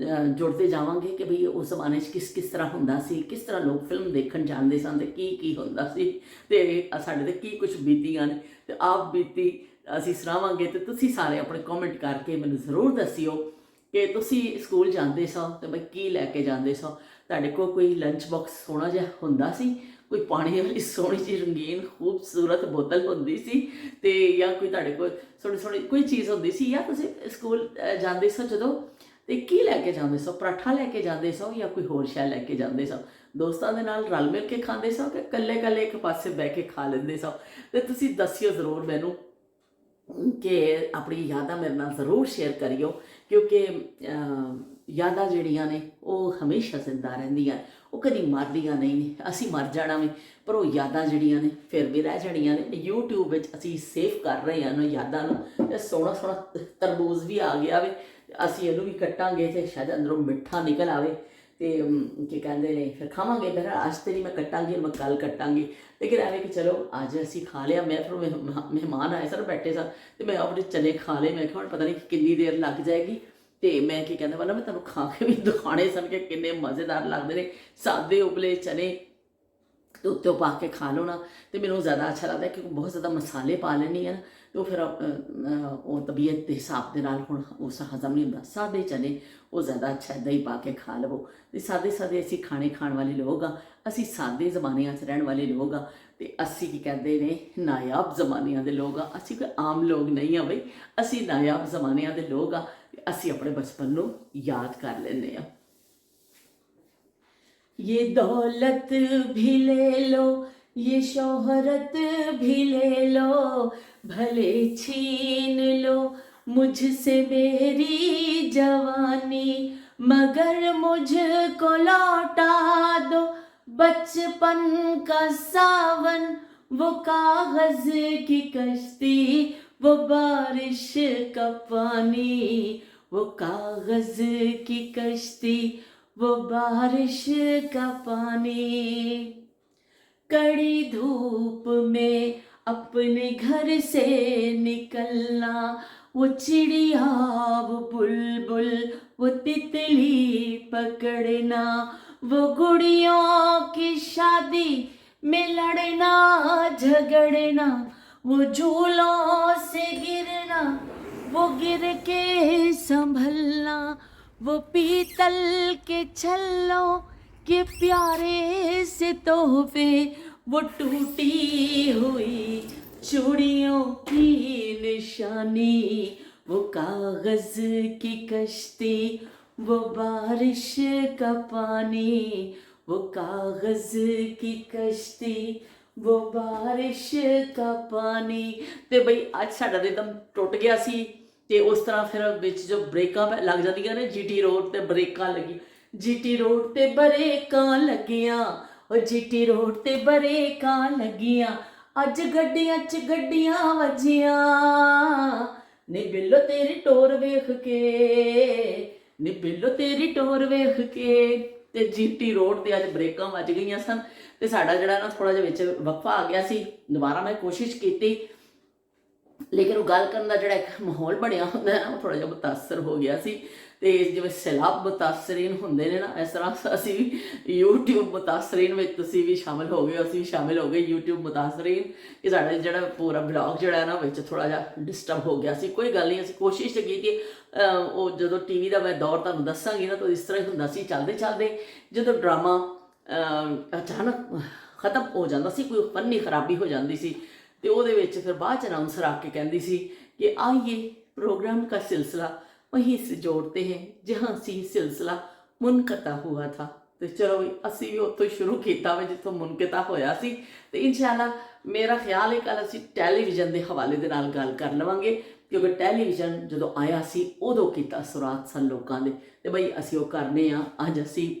ਜੁੜਦੇ ਜਾਵਾਂਗੇ ਕਿ ਭਈ ਉਸ ਜ਼ਮਾਨੇ 'ਚ ਕਿਸ ਤਰ੍ਹਾਂ ਹੁੰਦਾ ਸੀ, ਕਿਸ ਤਰ੍ਹਾਂ ਲੋਕ ਫਿਲਮ ਦੇਖਣ ਜਾਂਦੇ ਸਨ ਅਤੇ ਕੀ ਹੁੰਦਾ ਸੀ, ਅਤੇ ਸਾਡੇ 'ਤੇ ਕੀ ਕੁਛ ਬੀਤੀਆਂ ਨੇ ਅਤੇ ਆਪ ਬੀਤੀ ਅਸੀਂ ਸੁਣਾਵਾਂਗੇ। ਅਤੇ ਤੁਸੀਂ ਸਾਰੇ ਆਪਣੇ ਕਮੈਂਟ ਕਰਕੇ ਮੈਨੂੰ ਜ਼ਰੂਰ ਦੱਸਿਓ ਕਿ ਤੁਸੀਂ ਸਕੂਲ ਜਾਂਦੇ ਸੋ ਅਤੇ ਬਈ ਕੀ ਲੈ ਕੇ ਜਾਂਦੇ ਸੋ। ਤੁਹਾਡੇ ਕੋਲ ਕੋਈ ਲੰਚ ਬਾਕਸ ਸੋਹਣਾ ਜਿਹਾ ਹੁੰਦਾ ਸੀ, ਕੋਈ ਪਾਣੀ ਵਾਲੀ ਸੋਹਣੀ ਜਿਹੀ ਰੰਗੀਨ ਖੂਬਸੂਰਤ ਬੋਤਲ ਹੁੰਦੀ ਸੀ, ਅਤੇ ਜਾਂ ਕੋਈ ਤੁਹਾਡੇ ਕੋਲ ਸੋਹਣੀ ਕੋਈ ਚੀਜ਼ ਹੁੰਦੀ ਸੀ, ਜਾਂ ਤੁਸੀਂ ਸਕੂਲ ਜਾਂਦੇ ਸੋ ਜਦੋਂ ਅਤੇ ਕੀ ਲੈ ਕੇ ਜਾਂਦੇ ਸੋ? ਪਰਾਠਾ ਲੈ ਕੇ ਜਾਂਦੇ ਸੋ ਜਾਂ ਕੋਈ ਹੋਰ ਸ਼ੈ ਲੈ ਕੇ ਜਾਂਦੇ ਸੋ? ਦੋਸਤਾਂ ਦੇ ਨਾਲ ਰਲ ਮਿਲ ਕੇ ਖਾਂਦੇ ਸੋ ਕਿ ਇਕੱਲੇ ਇੱਕ ਪਾਸੇ ਬਹਿ ਕੇ ਖਾ ਲੈਂਦੇ ਸੋ? ਅਤੇ ਤੁਸੀਂ ਦੱਸਿਓ ਜ਼ਰੂਰ ਮੈਨੂੰ ਕਿ ਆਪਣੀ ਯਾਦਾਂ ਮੇਰੇ ਨਾਲ ਜ਼ਰੂਰ ਸ਼ੇਅਰ ਕਰਿਓ, ਕਿਉਂਕਿ ਯਾਦਾਂ ਜਿਹੜੀਆਂ ਨੇ ਉਹ ਹਮੇਸ਼ਾ ਜ਼ਿੰਦਾ ਰਹਿੰਦੀਆਂ, ਉਹ ਕਦੀ ਮਰਦੀਆਂ ਨਹੀਂ ਨੇ। ਅਸੀਂ ਮਰ ਜਾਣਾ ਵੀ, ਪਰ ਉਹ ਯਾਦਾਂ ਜਿਹੜੀਆਂ ਨੇ ਫਿਰ ਵੀ ਰਹਿ ਜਾਣੀਆਂ ਨੇ। YouTube ਵਿੱਚ ਅਸੀਂ ਸੇਵ ਕਰ ਰਹੇ ਹਾਂ ਉਹਨਾਂ ਯਾਦਾਂ ਨੂੰ, ਅਤੇ ਸੋਹਣਾ ਤਰਬੂਜ਼ ਵੀ ਆ ਗਿਆ ਵੇ, ਅਸੀਂ ਇਹਨੂੰ ਵੀ ਕੱਟਾਂਗੇ ਅਤੇ ਸ਼ਾਇਦ ਅੰਦਰੋਂ ਮਿੱਠਾ ਨਿਕਲ ਆਵੇ, ਅਤੇ ਕੀ ਕਹਿੰਦੇ ਨੇ ਫਿਰ ਖਾਵਾਂਗੇ। ਫਿਰ ਅੱਜ ਤੇ ਨਹੀਂ ਮੈਂ ਕੱਟਾਂਗੀ, ਮੈਂ ਕੱਲ੍ਹ ਕੱਟਾਂਗੀ। ਲੇਕਿਨ ਐਵੇਂ ਕਿ ਚਲੋ ਅੱਜ ਅਸੀਂ ਖਾ ਲਿਆ। ਮੈਂ ਫਿਰ ਮਹਿਮਾਨ ਆਏ ਸਨ, ਬੈਠੇ ਸਨ, ਅਤੇ ਮੈਂ ਆਪਣੇ ਚਨੇ ਖਾ ਲਏ। ਮੈਂ ਕਿਹਾ ਹੁਣ ਪਤਾ ਨਹੀਂ ਕਿੰਨੀ ਦੇਰ ਲੱਗ ਜਾਏਗੀ, ਅਤੇ ਮੈਂ ਕੀ ਕਹਿੰਦਾ ਵਾਲਾ ਮੈਂ ਤੁਹਾਨੂੰ ਖਾ ਕੇ ਵੀ ਦਿਖਾਉਣੇ ਸਨ ਕਿ ਕਿੰਨੇ ਮਜ਼ੇਦਾਰ ਲੱਗਦੇ ਨੇ ਸਾਦੇ ਉਬਲੇ ਚਨੇ ਉੱਤੇ ਪਾ ਕੇ ਖਾ ਲਓ ਨਾ। ਅਤੇ ਮੈਨੂੰ ਜ਼ਿਆਦਾ ਅੱਛਾ ਲੱਗਦਾ ਕਿਉਂਕਿ ਬਹੁਤ ਜ਼ਿਆਦਾ ਮਸਾਲੇ ਪਾ ਲੈਂਦੀ ਹਾਂ, ਅਤੇ ਉਹ ਫਿਰ ਉਹ ਤਬੀਅਤ ਦੇ ਹਿਸਾਬ ਦੇ ਨਾਲ ਹੁਣ ਉਸ ਹਜ਼ਮ ਨਹੀਂ ਹੁੰਦਾ। ਸਾਦੇ ਚਨੇ ਉਹ ਜ਼ਿਆਦਾ ਅੱਛਾ ਦਹੀਂ ਪਾ ਕੇ ਖਾ ਲਵੋ। ਅਤੇ ਸਾਦੇ ਅਸੀਂ ਖਾਣ ਵਾਲੇ ਲੋਕ ਹਾਂ, ਅਸੀਂ ਸਾਦੇ ਜ਼ਮਾਨਿਆਂ 'ਚ ਰਹਿਣ ਵਾਲੇ ਲੋਕ ਹਾਂ, ਅਤੇ ਅਸੀਂ ਕੀ ਕਹਿੰਦੇ ਨੇ ਨਾਯਾਬ ਜ਼ਮਾਨਿਆਂ ਦੇ ਲੋਕ ਹਾਂ। ਅਸੀਂ ਕੋਈ ਆਮ ਲੋਕ ਨਹੀਂ ਹਾਂ ਬਈ, ਅਸੀਂ ਨਾਯਾਬ ਜ਼ਮਾਨਿਆਂ ਦੇ ਲੋਕ ਹਾਂ, ਅਤੇ ਅਸੀਂ ਆਪਣੇ ਬਚਪਨ ਨੂੰ ਯਾਦ ਕਰ ਲੈਂਦੇ ਹਾਂ। ये दौलत भी ले लो, ये शोहरत भी ले लो, भले छीन लो मुझसे मेरी जवानी, मगर मुझको लौटा दो बचपन का सावन, वो कागज की कश्ती, वो बारिश का पानी, वो कागज की कश्ती, वो बारिश का पानी। कड़ी धूप में अपने घर से निकलना, वो चिड़िया वो बुलबुल वो तितली पकड़ना, वो गुड़ियों की शादी में लड़ना झगड़ना, वो झूलों से गिरना, वो गिर के संभलना, वो पीतल के छल्लों के प्यारे से तोहफे, वो टूटी हुई चूड़ियों की निशानी, वो कागज की कश्ती, वो बारिश का पानी, वो कागज की कश्ती, वो बारिश का पानी। ਤੇ ਬਈ ਅੱਜ ਸਾਡਾ ਰਿਦਮ ਟੁੱਟ ਗਿਆ ਸੀ, ਅਤੇ ਉਸ ਤਰ੍ਹਾਂ ਫਿਰ ਵਿੱਚ ਜੋ ਬ੍ਰੇਕਾਂ ਲੱਗ ਜਾਂਦੀਆਂ ਨੇ, GT ਰੋਡ 'ਤੇ ਬ੍ਰੇਕਾਂ ਲੱਗੀ, GT ਰੋਡ 'ਤੇ ਬ੍ਰੇਕਾਂ ਲੱਗੀਆਂ, ਉਹ GT ਰੋਡ 'ਤੇ ਬ੍ਰੇਕਾਂ ਲੱਗੀਆਂ, ਅੱਜ ਗੱਡੀਆਂ 'ਚ ਗੱਡੀਆਂ ਵੱਜੀਆਂ, ਨੀ ਬਿੱਲੋ ਤੇਰੀ ਟੋਰ ਵੇਖ ਕੇ, ਨੀ ਬਿੱਲੋ ਤੇਰੀ ਟੋਰ ਵੇਖ ਕੇ। ਅਤੇ GT ਰੋਡ 'ਤੇ ਅੱਜ ਬ੍ਰੇਕਾਂ ਵੱਜ ਗਈਆਂ ਸਨ, ਅਤੇ ਸਾਡਾ ਜਿਹੜਾ ਨਾ ਥੋੜ੍ਹਾ ਜਿਹਾ ਵਿੱਚ ਵਕਫਾ ਆ ਗਿਆ ਸੀ। ਦੁਬਾਰਾ ਮੈਂ ਕੋਸ਼ਿਸ਼ ਕੀਤੀ, ਲੇਕਿਨ ਉਹ ਗੱਲ ਕਰਨ ਦਾ ਜਿਹੜਾ ਇੱਕ ਮਾਹੌਲ ਬਣਿਆ ਹੁੰਦਾ ਨਾ, ਉਹ ਥੋੜ੍ਹਾ ਜਿਹਾ ਮੁਤਾਸਰ ਹੋ ਗਿਆ ਸੀ। ਅਤੇ ਜਿਵੇਂ ਸੈਲਾਬ ਮੁਤਾਸਰੀਨ ਹੁੰਦੇ ਨੇ ਨਾ, ਇਸ ਤਰ੍ਹਾਂ ਅਸੀਂ ਵੀ YouTube ਮੁਤਾਸਰੀਨ ਵਿੱਚ ਤੁਸੀਂ ਵੀ ਸ਼ਾਮਿਲ ਹੋ ਗਏ, ਅਸੀਂ ਵੀ ਸ਼ਾਮਿਲ ਹੋ ਗਏ YouTube ਮੁਤਾਸਰੀਨ। ਕਿ ਸਾਡਾ ਜਿਹੜਾ ਪੂਰਾ ਬਲੌਗ ਜਿਹੜਾ ਨਾ ਵਿੱਚ ਥੋੜ੍ਹਾ ਜਿਹਾ ਡਿਸਟਰਬ ਹੋ ਗਿਆ ਸੀ। ਕੋਈ ਗੱਲ ਨਹੀਂ, ਅਸੀਂ ਕੋਸ਼ਿਸ਼ ਕੀਤੀ। ਉਹ ਜਦੋਂ TV ਦਾ ਮੈਂ ਦੌਰ ਤੁਹਾਨੂੰ ਦੱਸਾਂਗੀ ਨਾ, ਤਾਂ ਇਸ ਤਰ੍ਹਾਂ ਹੀ ਹੁੰਦਾ ਸੀ। ਚੱਲਦੇ ਜਦੋਂ ਡਰਾਮਾ ਅਚਾਨਕ ਖਤਮ ਹੋ ਜਾਂਦਾ ਸੀ, ਕੋਈ ਫਨੀ ਖਰਾਬੀ ਹੋ ਜਾਂਦੀ ਸੀ, ਅਤੇ ਉਹਦੇ ਵਿੱਚ ਫਿਰ ਬਾਅਦ 'ਚ ਅਨਾਊਂਸਰ ਆ ਕੇ ਕਹਿੰਦੀ ਸੀ ਕਿ आइए प्रोग्राम का सिलसिला वहीं से जोड़ते हैं जहाँ से सिलसिला मुनक़ता हुआ था। तो चलो भी ਅਸੀਂ ਵੀ ਉੱਥੋਂ ਸ਼ੁਰੂ ਕੀਤਾ ਵਾ ਜਿੱਥੋਂ ਮੁਨਕਤਾ ਹੋਇਆ ਸੀ। ਅਤੇ ਇਨਸ਼ਾਅੱਲਾ ਮੇਰਾ ਖਿਆਲ ਹੈ ਕੱਲ੍ਹ ਅਸੀਂ ਟੈਲੀਵਿਜ਼ਨ ਦੇ ਹਵਾਲੇ ਦੇ ਨਾਲ ਗੱਲ ਕਰ ਲਵਾਂਗੇ, ਕਿਉਂਕਿ ਟੈਲੀਵਿਜ਼ਨ ਜਦੋਂ ਆਇਆ ਸੀ ਉਦੋਂ ਕੀਤਾ ਸੁਰਾਤ ਸਨ ਲੋਕਾਂ ਦੇ, ਅਤੇ ਬਈ ਅਸੀਂ ਉਹ ਕਰਨੇ ਆ। ਅੱਜ ਅਸੀਂ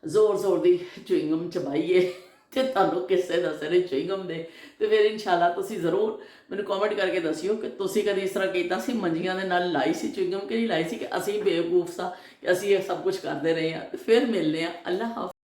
ਜ਼ੋਰ ਦੀ ਚੁਇੰਗਮ ਚਬਾਈਏ ਤੇ ਤੁਹਾਨੂੰ ਕਿੱਸੇ ਦੱਸੇ ਨੇ ਚੁਇੰਗਮ ਦੇ। ਤੇ ਫਿਰ ਇਨਸ਼ਾਅੱਲਾ ਤੁਸੀਂ ਜ਼ਰੂਰ ਮੈਨੂੰ ਕਮੈਂਟ ਕਰਕੇ ਦੱਸਿਓ ਕਿ ਤੁਸੀਂ ਕਦੀ ਇਸ ਤਰ੍ਹਾਂ ਕੀਤਾ ਸੀ, ਮੰਜੀਆਂ ਦੇ ਨਾਲ ਲਾਈ ਸੀ ਚੁਇੰਗਮ ਕਿ ਨਹੀਂ ਲਾਈ ਸੀ, ਕਿ ਅਸੀਂ ਬੇਵਕੂਫ ਸਾਂ ਕਿ ਅਸੀਂ ਇਹ ਸਭ ਕੁਝ ਕਰਦੇ ਰਹੇ ਹਾਂ। ਤੇ ਫਿਰ ਮਿਲਦੇ ਹਾਂ। ਅੱਲਾ ਹਾਫਿਜ਼।